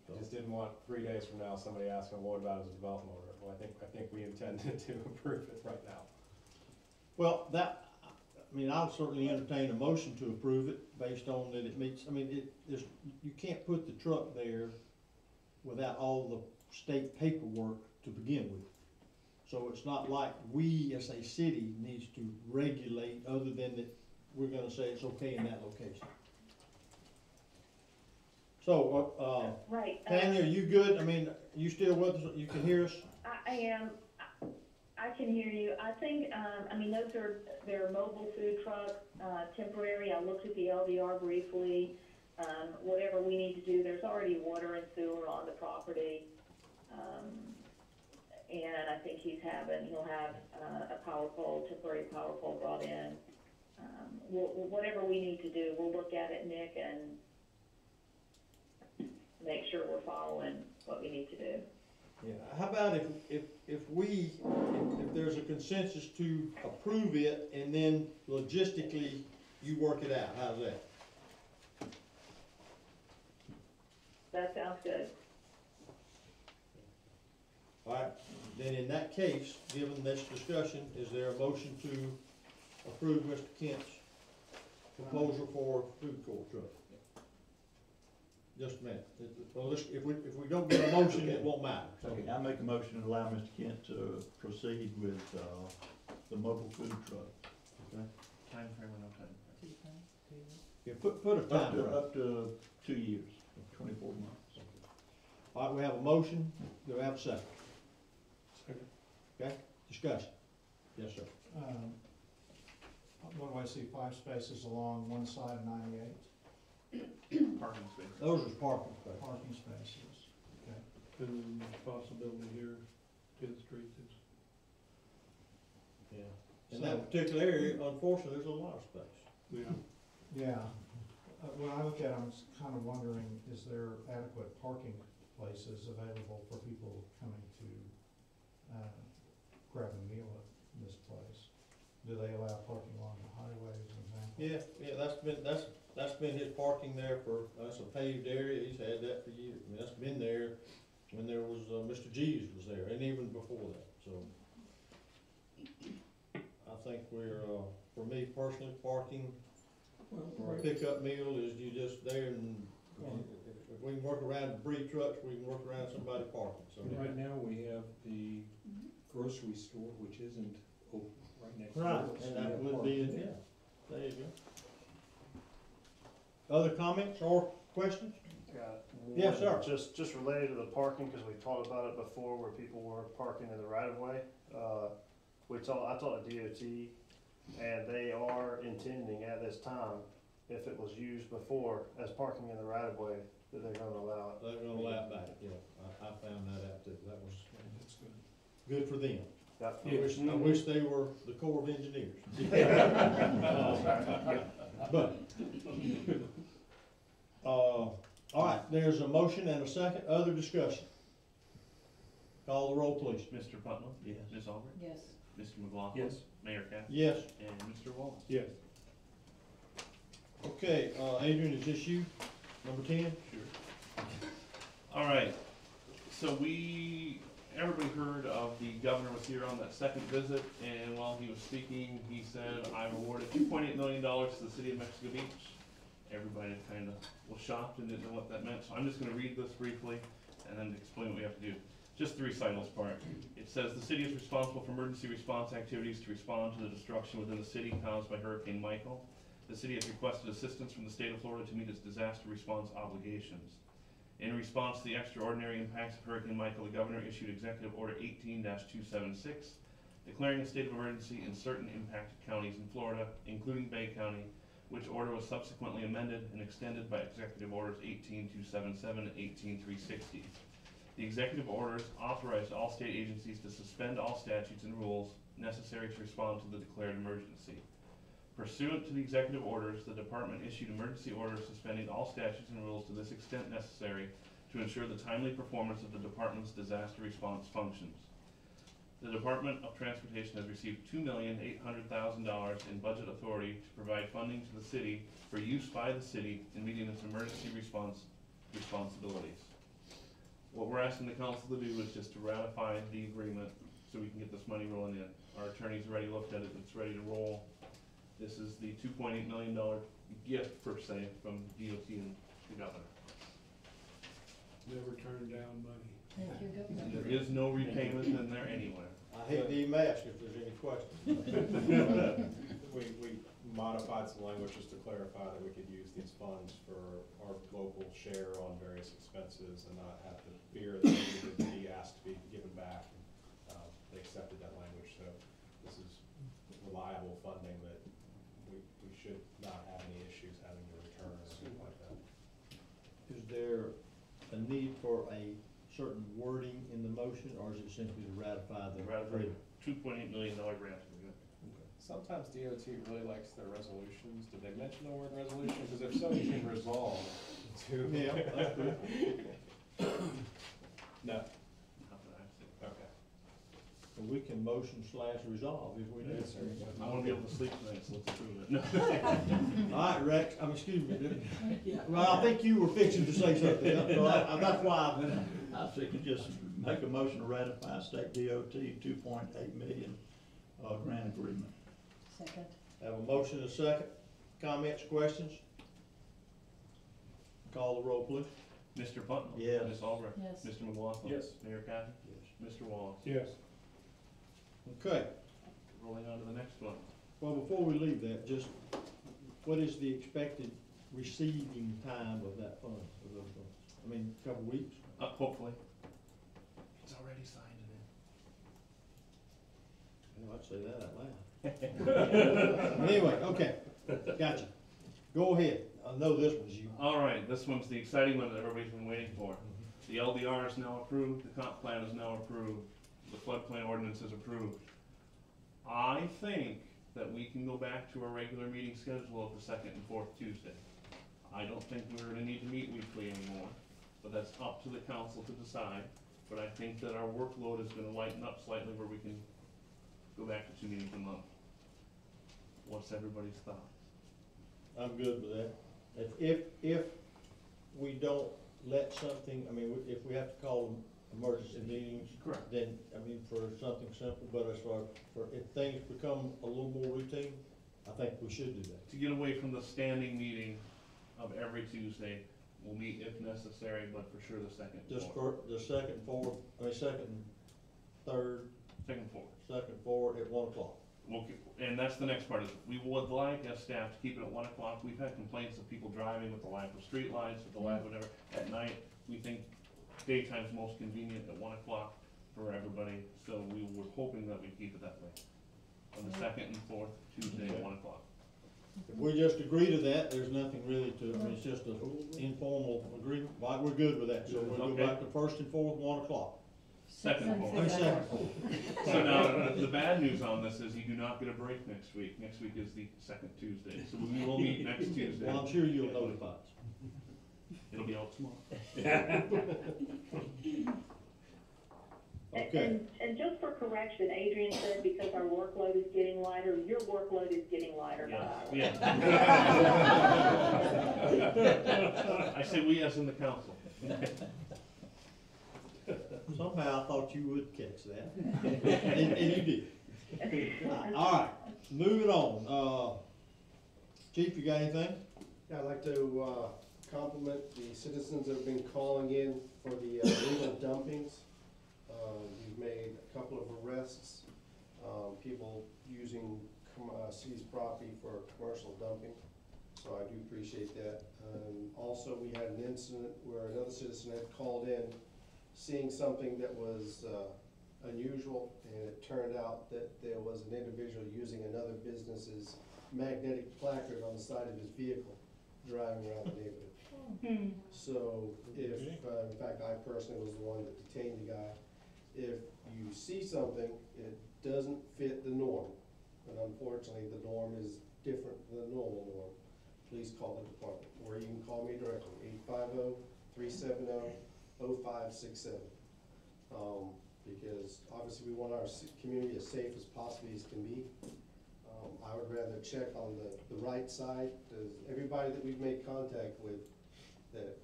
[SPEAKER 7] I just didn't want 3 days from now, somebody asking, well, what about as a development order? Well, I think we intended to approve it right now.
[SPEAKER 2] Well, I mean, I'll certainly entertain a motion to approve it based on that it meets, I mean, you can't put the truck there without all the state paperwork to begin with. So it's not like we as a city needs to regulate other than that we're gonna say it's okay in that location. So,
[SPEAKER 14] Right.
[SPEAKER 2] Tanya, are you good? I mean, you still with us? You can hear us?
[SPEAKER 14] I am, I can hear you. I think, I mean, they're mobile food trucks, temporary. I looked at the LDR briefly. Whatever we need to do, there's already water and sewer on the property. And I think he'll have a power pole, temporary power pole brought in. Whatever we need to do, we'll look at it, Nick, and make sure we're following what we need to do.
[SPEAKER 2] Yeah, how about if there's a consensus to approve it and then logistically you work it out, how's that?
[SPEAKER 14] That sounds good.
[SPEAKER 2] All right, then in that case, given this discussion, is there a motion to approve Mr. Kent's proposal for food court truck? Just a minute. Well, if we don't get a motion, it won't matter.
[SPEAKER 17] Okay, I make a motion to allow Mr. Kent to proceed with, the mobile food truck.
[SPEAKER 2] Okay.
[SPEAKER 3] Time frame or no time frame?
[SPEAKER 2] Yeah, put a time frame.
[SPEAKER 17] Up to 2 years, 24 months.
[SPEAKER 2] All right, we have a motion. Do we have a second?
[SPEAKER 4] Second.
[SPEAKER 2] Okay, discussion. Yes, sir.
[SPEAKER 12] What do I see, 5 spaces along one side of 98?
[SPEAKER 3] Parking space.
[SPEAKER 2] Those are parking spaces.
[SPEAKER 12] Parking spaces, okay.
[SPEAKER 4] And possibility here, 10th Street is.
[SPEAKER 2] Yeah. In that particular area, unfortunately, there's a lot of space.
[SPEAKER 4] Yeah.
[SPEAKER 12] Yeah, when I look at it, I'm kind of wondering, is there adequate parking places available for people coming to, grab a meal at this place? Do they allow parking along the highways, for example?
[SPEAKER 2] Yeah, that's been his parking there that's a paved area. He's had that for years. I mean, that's been there when there was, Mr. G's was there and even before that, so. I think we're, for me personally, parking for a pickup meal is you just there and if we can work around the breed trucks, we can work around somebody parking, so.
[SPEAKER 15] Right now, we have the grocery store, which isn't open right next door.
[SPEAKER 2] Right,
[SPEAKER 15] so
[SPEAKER 2] and
[SPEAKER 15] we
[SPEAKER 2] that
[SPEAKER 15] have
[SPEAKER 2] would be,
[SPEAKER 15] parking.
[SPEAKER 2] yeah, there you go. Other comments or questions? Yes, sir.
[SPEAKER 18] Just related to the parking, because we talked about it before where people were parking in the right of way. I talked to DOT and they are intending at this time, if it was used before as parking in the right of way, that they're gonna allow it.
[SPEAKER 2] They're gonna allow it back, yeah, I found that out too, that was
[SPEAKER 12] That's good.
[SPEAKER 2] good for them.
[SPEAKER 18] Yep.
[SPEAKER 2] I wish they were the Corps of Engineers. But, all right, there's a motion and a second, other discussion. Call the roll, please.
[SPEAKER 3] Mr. Putnam?
[SPEAKER 2] Yes.
[SPEAKER 3] Ms. Albrecht?
[SPEAKER 11] Yes.
[SPEAKER 3] Mr. McLaughlin?
[SPEAKER 7] Yes.
[SPEAKER 3] Mayor Kathy?
[SPEAKER 2] Yes.
[SPEAKER 3] And Mr. Wallace?
[SPEAKER 7] Yes.
[SPEAKER 2] Okay, Adrian, is this you, number 10?
[SPEAKER 3] Sure. All right, so everybody heard of the governor was here on that second visit, and while he was speaking, he said, I've awarded $2.8 million to the city of Mexico Beach. Everybody kind of was shocked and didn't know what that meant, so I'm just gonna read this briefly and then explain what we have to do. Just the recitals part. It says, the city is responsible for emergency response activities to respond to the destruction within the city caused by Hurricane Michael. The city has requested assistance from the state of Florida to meet its disaster response obligations. In response to the extraordinary impacts of Hurricane Michael, the governor issued Executive Order 18-276, declaring a state of emergency in certain impacted counties in Florida, including Bay County, which order was subsequently amended and extended by Executive Orders 18-277 and 18-360. The executive orders authorized all state agencies to suspend all statutes and rules necessary to respond to the declared emergency. Pursuant to the executive orders, the department issued emergency orders suspending all statutes and rules to this extent necessary to ensure the timely performance of the department's disaster response functions. The Department of Transportation has received $2,800,000 in budget authority to provide funding to the city for use by the city in meeting its emergency response responsibilities. What we're asking the council to do is just to ratify the agreement so we can get this money rolling in. Our attorney's already looked at it, it's ready to roll. This is the $2.8 million gift, per se, from DOT and the governor.
[SPEAKER 15] Never turn down money.
[SPEAKER 11] Thank you, Governor.
[SPEAKER 3] There is no repayment in there anywhere.
[SPEAKER 2] I hate to even ask if there's any questions.
[SPEAKER 7] We modified some language just to clarify that we could use these funds for our local share on various expenses and not have to fear that we would be asked to be given back. They accepted that language, so this is reliable funding that we should not have any issues having to return or anything like that.
[SPEAKER 2] Is there a need for a certain wording in the motion, or is it simply to ratify the
[SPEAKER 3] Ratify
[SPEAKER 2] agreement?
[SPEAKER 3] $2.8 million grant agreement.
[SPEAKER 7] Sometimes DOT really likes their resolutions. Did they mention the word resolution? Because if so, you can resolve to.
[SPEAKER 2] Yeah, that's good.
[SPEAKER 7] No.
[SPEAKER 3] Not that I've seen.
[SPEAKER 7] Okay.
[SPEAKER 2] And we can motion/resolve if we need.
[SPEAKER 7] Yes, sir.
[SPEAKER 3] I wanna be able to sleep tonight, so let's approve it.
[SPEAKER 2] All right, Rex, excuse me. Well, I think you were fixing to say something, so that's why
[SPEAKER 17] I was thinking just make a motion to ratify state DOT 2.8 million, grant agreement.
[SPEAKER 11] Second.
[SPEAKER 2] Have a motion and a second. Comments, questions? Call the roll, please.
[SPEAKER 3] Mr. Putnam?
[SPEAKER 2] Yes.
[SPEAKER 3] Ms. Albrecht?
[SPEAKER 11] Yes.
[SPEAKER 3] Mr. McLaughlin?
[SPEAKER 7] Yes.
[SPEAKER 3] Mayor Kathy?
[SPEAKER 2] Yes.
[SPEAKER 3] Mr. Wallace?
[SPEAKER 7] Yes.
[SPEAKER 2] Okay,
[SPEAKER 3] Rolling on to the next one.
[SPEAKER 2] well, before we leave that, just what is the expected receiving time of that fund, of those funds? I mean, a couple weeks?
[SPEAKER 3] Hopefully. It's already signed and
[SPEAKER 2] Well, I'd say that out loud. Anyway, okay, gotcha. Go ahead, I know this one's you.
[SPEAKER 3] All right, this one's the exciting one that everybody's been waiting for. The LDR is now approved, the comp plan is now approved, the floodplain ordinance is approved. I think that we can go back to our regular meeting schedule of the second and fourth Tuesday. I don't think we're gonna need to meet weekly anymore, but that's up to the council to decide. But I think that our workload is gonna lighten up slightly where we can go back to 2 meetings a month. What's everybody's thoughts?
[SPEAKER 2] I'm good with that. If we don't let something, I mean, if we have to call them emergency meetings.
[SPEAKER 3] Correct.
[SPEAKER 2] Then, I mean, for something simple, but as for if things become a little more routine, I think we should do that.
[SPEAKER 3] To get away from the standing meeting of every Tuesday, we'll meet if necessary, but for sure the second and
[SPEAKER 2] Just
[SPEAKER 3] fourth.
[SPEAKER 2] for the second, fourth, I mean, second, third,
[SPEAKER 3] Second, fourth.
[SPEAKER 2] second, fourth at 1 o'clock.
[SPEAKER 3] And that's the next part, is we would like as staff to keep it at 1 o'clock. We've had complaints of people driving with the lack of street lights, with the lack of whatever, at night. We think daytime's most convenient at 1 o'clock for everybody, so we were hoping that we'd keep it that way. On the second and fourth Tuesday at 1 o'clock.
[SPEAKER 2] If we just agree to that, there's nothing really to, I mean, it's just an informal agreement, right, we're good with that, so we'll go
[SPEAKER 3] Okay.
[SPEAKER 2] back to first and fourth, 1 o'clock.
[SPEAKER 3] Second
[SPEAKER 2] Or
[SPEAKER 3] point.
[SPEAKER 2] second.
[SPEAKER 3] So now, the bad news on this is you do not get a break next week. Next week is the second Tuesday, so we will meet next Tuesday.
[SPEAKER 2] Well, I'm sure you'll notify us.
[SPEAKER 3] It'll be out tomorrow.
[SPEAKER 2] Okay.
[SPEAKER 14] And just for correction, Adrian said because our workload is getting lighter, your workload is getting lighter, not ours.
[SPEAKER 3] Yeah. I say we as in the council.
[SPEAKER 2] Somehow I thought you would catch that, and you did. All right, moving on, Chief, you got anything?
[SPEAKER 19] Yeah, I'd like to compliment the citizens that have been calling in for the illegal dumpings. We've made a couple of arrests, people using city's property for commercial dumping, so I do appreciate that. Also, we had an incident where another citizen had called in seeing something that was unusual, and it turned out that there was an individual using another business's magnetic placard on the side of his vehicle, driving around the neighborhood. So if, in fact, I personally was the one that detained the guy, if you see something, it doesn't fit the norm, and unfortunately, the norm is different than the normal norm, please call the department, or you can call me directly, 850-370-0567. Because obviously we want our community as safe as possibly as can be. I would rather check on the right side, because everybody that we've made contact with,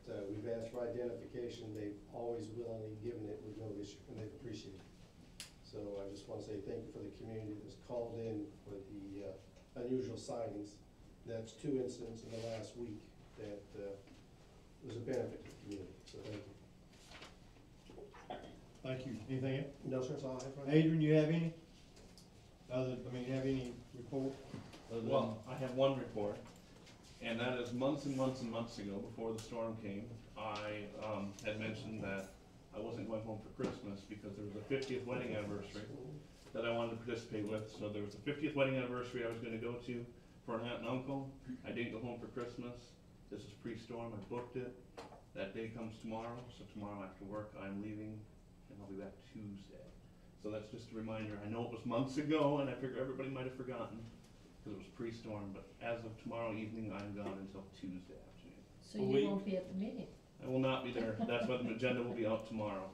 [SPEAKER 19] that we've asked for identification, they've always willingly given it with no issue, and they've appreciated it. So I just want to say thank you for the community that's called in for the unusual sightings. That's 2 incidents in the last week that was a benefit to the community, so thank you.
[SPEAKER 2] Thank you. Anything else?
[SPEAKER 19] No, sir, that's all I have.
[SPEAKER 2] Adrian, you have any? You have any report?
[SPEAKER 3] Well, I have one report, and that is months and months and months ago, before the storm came, I had mentioned that I wasn't going home for Christmas because there was a 50th wedding anniversary that I wanted to participate with. So there was a 50th wedding anniversary I was going to go to for an aunt and uncle. I didn't go home for Christmas. This is pre-storm. I booked it. That day comes tomorrow, so tomorrow after work I'm leaving, and I'll be back Tuesday. So that's just a reminder. I know it was months ago, and I figure everybody might have forgotten because it was pre-storm, but as of tomorrow evening, I'm gone until Tuesday afternoon.
[SPEAKER 11] So you won't be at the meeting?
[SPEAKER 3] I will not be there. That's why the agenda will be out tomorrow.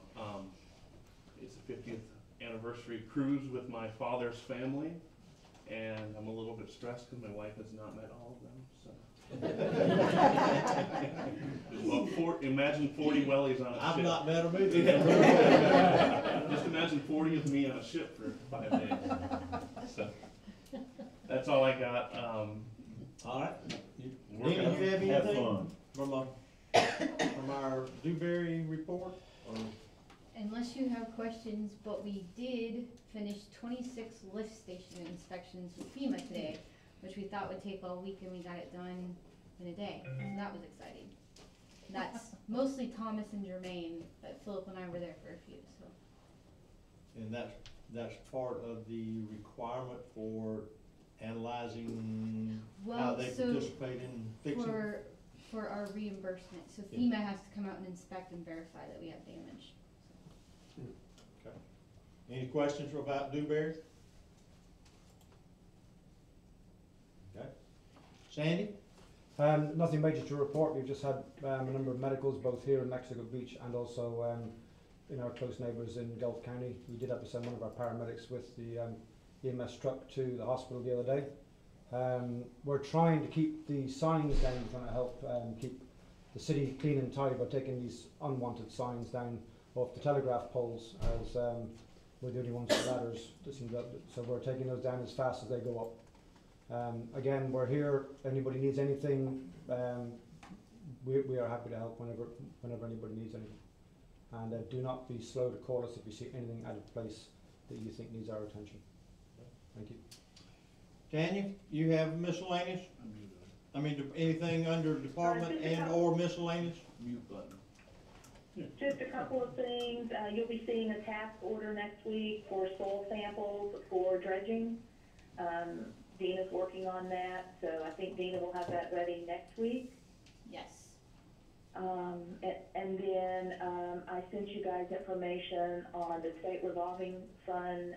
[SPEAKER 3] It's the 50th anniversary cruise with my father's family, and I'm a little bit stressed because my wife has not met all of them, so. Well, imagine 40 wellies on a ship.
[SPEAKER 2] I've not met them either.
[SPEAKER 3] Just imagine 40 of me on a ship for 5 days. So, that's all I got.
[SPEAKER 2] All right.
[SPEAKER 3] Working
[SPEAKER 2] Dana,
[SPEAKER 3] on-
[SPEAKER 2] you have
[SPEAKER 17] Have
[SPEAKER 2] anything
[SPEAKER 17] fun.
[SPEAKER 2] from our Dewberry report? Or
[SPEAKER 20] Unless you have questions, but we did finish 26 lift station inspections with FEMA today, which we thought would take all week, and we got it done in a day, so that was exciting. That's mostly Thomas and Jermaine, but Philip and I were there for a few, so.
[SPEAKER 2] And that's part of the requirement for analyzing how
[SPEAKER 20] Well,
[SPEAKER 2] they
[SPEAKER 20] so
[SPEAKER 2] participate in fixing?
[SPEAKER 20] For our reimbursement, so
[SPEAKER 2] Yeah.
[SPEAKER 20] FEMA has to come out and inspect and verify that we have damage.
[SPEAKER 2] Okay. Any questions about Dewberry? Okay. Sandy?
[SPEAKER 21] Nothing major to report. We've just had a number of medicals both here in Mexico Beach and also in our close neighbours in Gulf County. We did have to send one of our paramedics with the EMS truck to the hospital the other day. We're trying to keep the signs down, trying to help keep the city clean and tidy by taking these unwanted signs down off the telegraph poles, as we're the only ones with ladders. So we're taking those down as fast as they go up. Again, we're here. Anybody needs anything, we are happy to help whenever anybody needs anything. And do not be slow to call us if you see anything out of place that you think needs our attention. Thank you.
[SPEAKER 2] Tanya, you have miscellaneous? I mean, anything under department and or miscellaneous?
[SPEAKER 3] Mute button.
[SPEAKER 14] Just a couple of things. You'll be seeing a task order next week for soil samples for dredging. Dina's working on that, so I think Dina will have that ready next week.
[SPEAKER 20] Yes.
[SPEAKER 14] And then, I sent you guys information on the state revolving fund.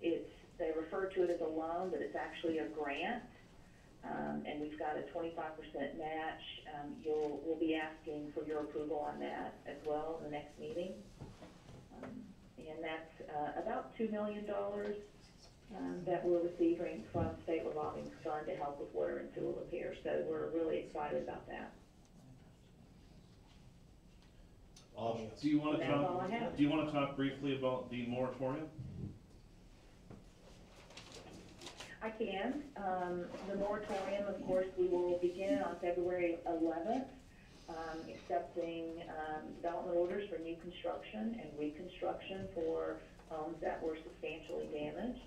[SPEAKER 14] They refer to it as a loan, but it's actually a grant. And we've got a 25% match. We'll be asking for your approval on that as well in the next meeting. And that's, about $2 million, that we're receiving from state revolving fund to help with water and sewer repair. So we're really excited about that.
[SPEAKER 2] Awesome.
[SPEAKER 3] Do you want to
[SPEAKER 14] That's all I have.
[SPEAKER 3] talk, do you want to talk briefly about the moratorium?
[SPEAKER 14] I can. The moratorium, of course, we will begin on February 11th, accepting development orders for new construction and reconstruction for homes that were substantially damaged.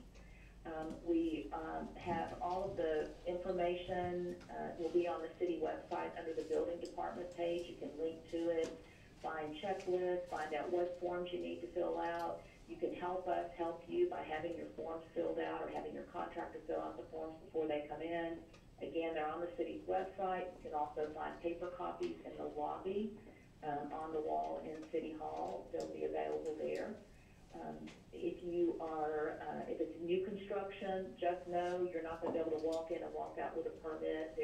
[SPEAKER 14] We have all of the information will be on the city website under the building department page. You can link to it, find checklists, find out what forms you need to fill out. You can help us help you by having your forms filled out or having your contractor fill out the forms before they come in. Again, they're on the city's website. You can also find paper copies in the lobby on the wall in City Hall. They'll be available there. If it's new construction, just know you're not going to be able to walk in and walk out with a permit.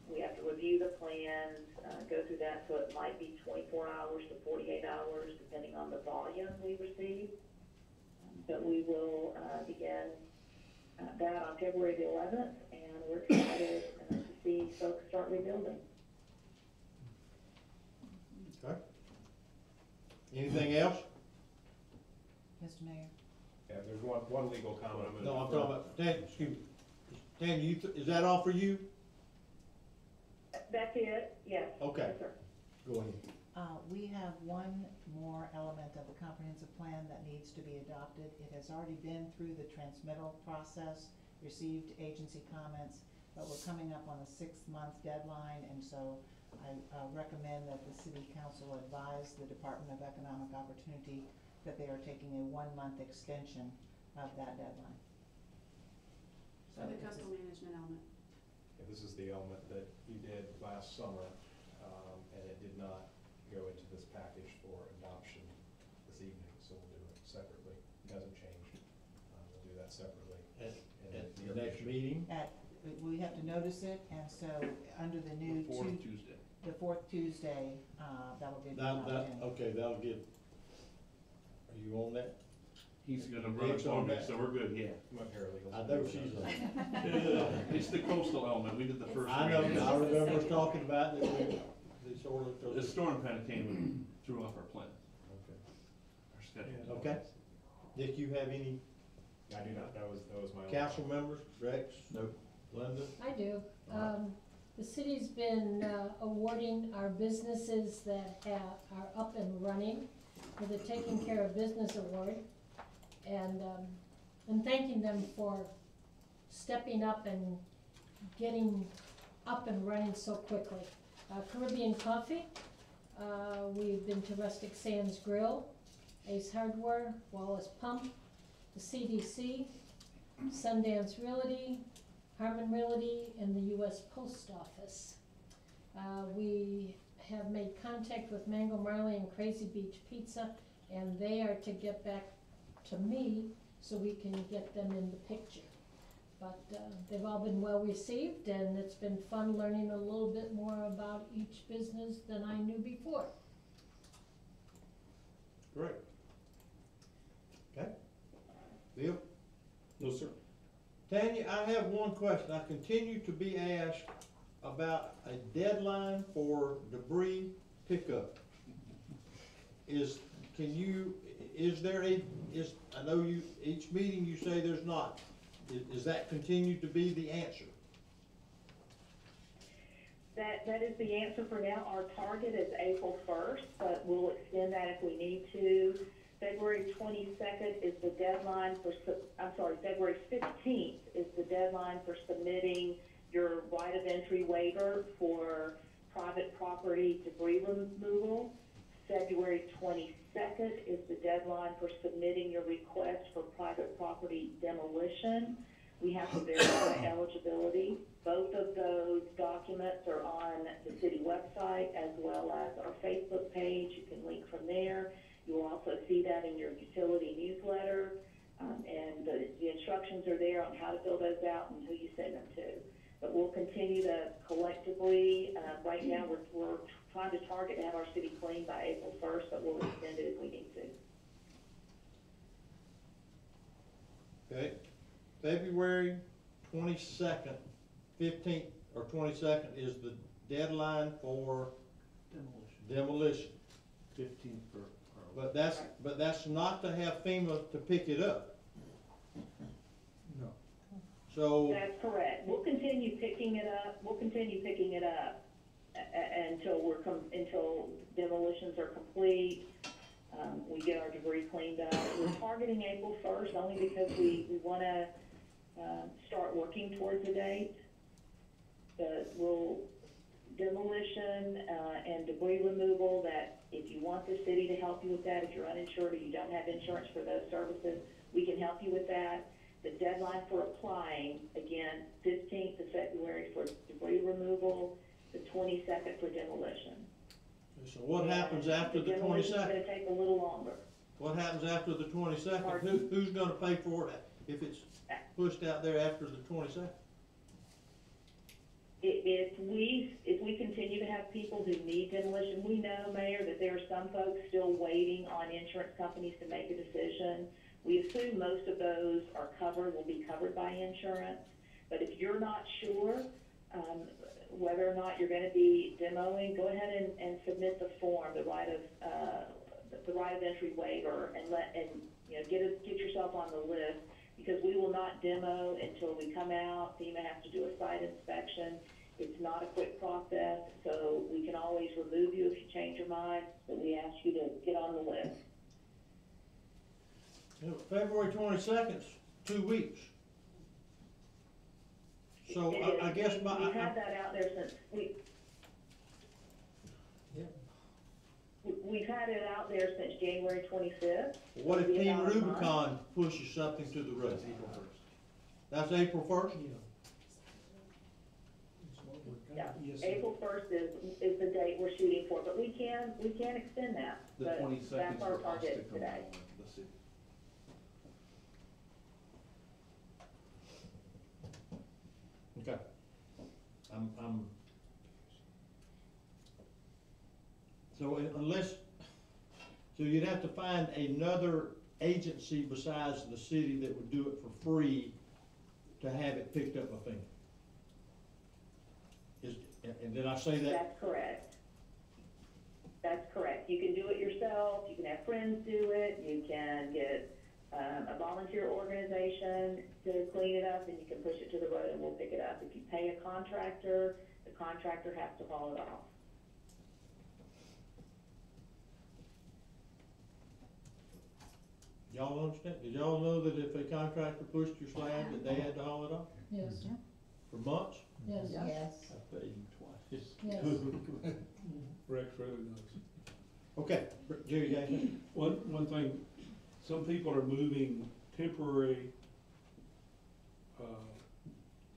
[SPEAKER 14] We have to review the plans, go through that, so it might be 24 hours to 48 hours, depending on the volume we receive. But we will begin that on February the 11th, and we're excited to see folks start rebuilding.
[SPEAKER 2] Okay. Anything else?
[SPEAKER 7] Mr. Mayor? Yeah, there's one legal comment.
[SPEAKER 2] No, I'm talking about, Dan, excuse me. Dan, is that all for you?
[SPEAKER 14] That's it, yes.
[SPEAKER 2] Okay.
[SPEAKER 14] Yes, sir.
[SPEAKER 2] Go ahead.
[SPEAKER 6] We have one more element of the comprehensive plan that needs to be adopted. It has already been through the transmittal process, received agency comments, but we're coming up on a 6-month deadline, and so I recommend that the City Council advise the Department of Economic Opportunity that they are taking a 1-month extension of that deadline.
[SPEAKER 22] For the coastal management element.
[SPEAKER 7] Yeah, this is the element that you did last summer, and it did not go into this package for adoption this evening, so we'll do it separately. It hasn't changed. We'll do that separately.
[SPEAKER 2] At the next meeting?
[SPEAKER 6] We have to notice it, and so under the new
[SPEAKER 3] The fourth Tuesday.
[SPEAKER 6] The fourth Tuesday, that'll be the opportunity.
[SPEAKER 2] Okay, that'll give, are you on that?
[SPEAKER 3] He's gonna run it for me, so we're good, yeah.
[SPEAKER 7] My paralegal.
[SPEAKER 2] I know she's on.
[SPEAKER 3] It's the coastal element, we did the first.
[SPEAKER 2] I know,
[SPEAKER 3] reading.
[SPEAKER 2] I remember us talking about it, they sort of.
[SPEAKER 3] The storm kind of came and threw off our plan,
[SPEAKER 2] Okay.
[SPEAKER 3] our schedule.
[SPEAKER 2] Okay. Dick, you have any
[SPEAKER 7] I do not, that was my own.
[SPEAKER 2] council members? Rex? No. Linda?
[SPEAKER 11] I do. The city's been awarding our businesses that are up and running with the Taking Care of Business Award, and thanking them for stepping up and getting up and running so quickly. Caribbean Coffee, we've been to Rustic Sands Grill, Ace Hardware, Wallace Pump, the CDC, Sundance Realty, Harmon Realty, and the U.S. Post Office. We have made contact with Mango Marley and Crazy Beach Pizza, and they are to get back to me so we can get them in the picture. But they've all been well received, and it's been fun learning a little bit more about each business than I knew before.
[SPEAKER 2] Great. Okay. Bill?
[SPEAKER 15] No, sir.
[SPEAKER 2] Tanya, I have one question. I continue to be asked about a deadline for debris pickup. I know each meeting you say there's not. Is that continued to be the answer?
[SPEAKER 14] That is the answer for now. Our target is April 1st, but we'll extend that if we need to. February 22nd is the deadline February 15th is the deadline for submitting your right of entry waiver for private property debris removal. February 22nd is the deadline for submitting your request for private property demolition. We have to verify eligibility. Both of those documents are on the city website as well as our Facebook page. You can link from there. You will also see that in your utility newsletter. And the instructions are there on how to fill those out and who you send them to. But we'll continue to collectively, right now we're trying to target to have our city clean by April 1st, but we'll extend it if we need to.
[SPEAKER 2] Okay, February 22nd, 15th or 22nd is the deadline for demolition.
[SPEAKER 3] 15th for.
[SPEAKER 2] But that's not to have FEMA to pick it up.
[SPEAKER 3] No.
[SPEAKER 2] So.
[SPEAKER 14] That's correct. We'll continue picking it up. We'll continue picking it up until demolitions are complete. We get our debris cleaned up. We're targeting April 1st only because we want to start working towards a date. Demolition and debris removal, that if you want the city to help you with that, if you're uninsured or you don't have insurance for those services, we can help you with that. The deadline for applying, again, 15th of February for debris removal, the 22nd for demolition.
[SPEAKER 2] So what happens after the 22nd?
[SPEAKER 14] Demolition's gonna take a little longer.
[SPEAKER 2] What happens after the 22nd? Who's gonna pay for it if it's pushed out there after the 22nd?
[SPEAKER 14] If we continue to have people who need demolition, we know, Mayor, that there are some folks still waiting on insurance companies to make a decision. We assume most of those are covered, will be covered by insurance. But if you're not sure whether or not you're going to be demoing, go ahead and submit the form, the right of entry waiver, and get yourself on the list, because we will not demo until we come out. FEMA has to do a site inspection. It's not a quick process, so we can always remove you if you change your mind, but we ask you to get on the list.
[SPEAKER 2] February 22nd's 2 weeks. So I guess
[SPEAKER 14] we've had that out there since we've had it out there since January 25th.
[SPEAKER 2] What if Team Rubicon pushes something to the road? That's April 1st?
[SPEAKER 14] Yeah, April 1st is the date we're shooting for, but we can extend that.
[SPEAKER 3] The
[SPEAKER 14] But
[SPEAKER 3] 22nd
[SPEAKER 14] that's our
[SPEAKER 3] for us to
[SPEAKER 14] target
[SPEAKER 3] come
[SPEAKER 14] today.
[SPEAKER 3] on the city.
[SPEAKER 2] Okay. So you'd have to find another agency besides the city that would do it for free to have it picked up by FEMA. And did I say that?
[SPEAKER 14] That's correct. That's correct. You can do it yourself. You can have friends do it. You can get a volunteer organization to clean it up, and you can push it to the road and we'll pick it up. If you pay a contractor, the contractor has to haul it off.
[SPEAKER 2] Y'all understand? Did y'all know that if a contractor pushed your slab, that they had to haul it off?
[SPEAKER 11] Yes.
[SPEAKER 2] For months?
[SPEAKER 11] Yes.
[SPEAKER 6] Yes.
[SPEAKER 17] I paid him twice.
[SPEAKER 11] Yes.
[SPEAKER 5] Rex really knows.
[SPEAKER 2] Okay, Jerry, you got anything?
[SPEAKER 5] One thing, some people are moving temporary,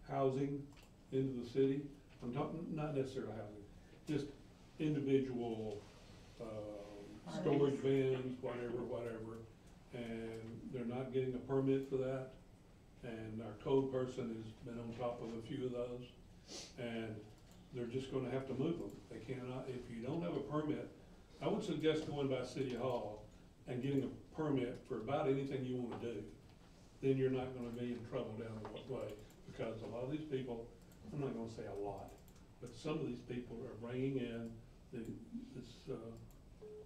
[SPEAKER 5] housing into the city. I'm talking, not necessarily housing, just individual, storage bins, whatever, and they're not getting a permit for that. And our code person has been on top of a few of those, and they're just gonna have to move them. They cannot, if you don't have a permit, I would suggest going by City Hall and getting a permit for about anything you wanna do. Then you're not gonna be in trouble down the way, because a lot of these people, I'm not gonna say a lot, but some of these people are bringing in this,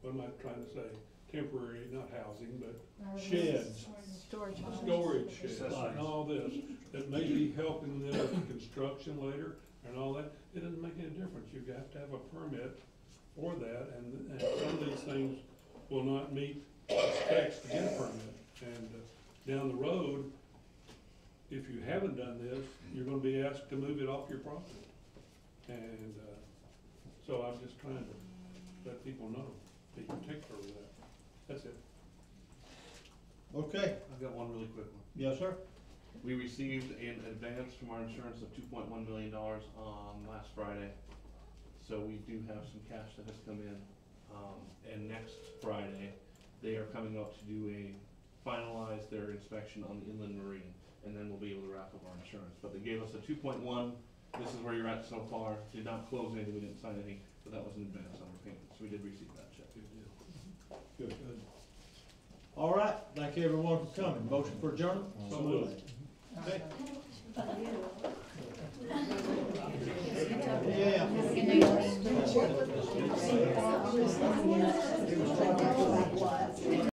[SPEAKER 5] what am I trying to say? Temporary, not housing, but sheds,
[SPEAKER 6] Storage.
[SPEAKER 5] storage sheds, and all this, that may be helping them with construction later and all that. It doesn't make any difference. You have to have a permit for that, and some of these things will not meet the specs to get a permit. And down the road, if you haven't done this, you're gonna be asked to move it off your property. And so I'm just trying to let people know, be particular with that. That's it.
[SPEAKER 2] Okay.
[SPEAKER 3] I've got one really quick one.
[SPEAKER 2] Yes, sir.
[SPEAKER 3] We received an advance from our insurance of $2.1 million on last Friday. So we do have some cash that has come in. And next Friday, they are coming up to finalize their inspection on the inland marine. And then we'll be able to wrap up our insurance. But they gave us a 2.1. This is where you're at so far. Did not close anything, we didn't sign anything, but that was an advance on our payment. So we did receive that check.
[SPEAKER 2] Good. All right, thank you everyone for coming. Motion for adjournment?
[SPEAKER 5] So moved.
[SPEAKER 2] Okay.
[SPEAKER 20] Good night.
[SPEAKER 2] Yeah.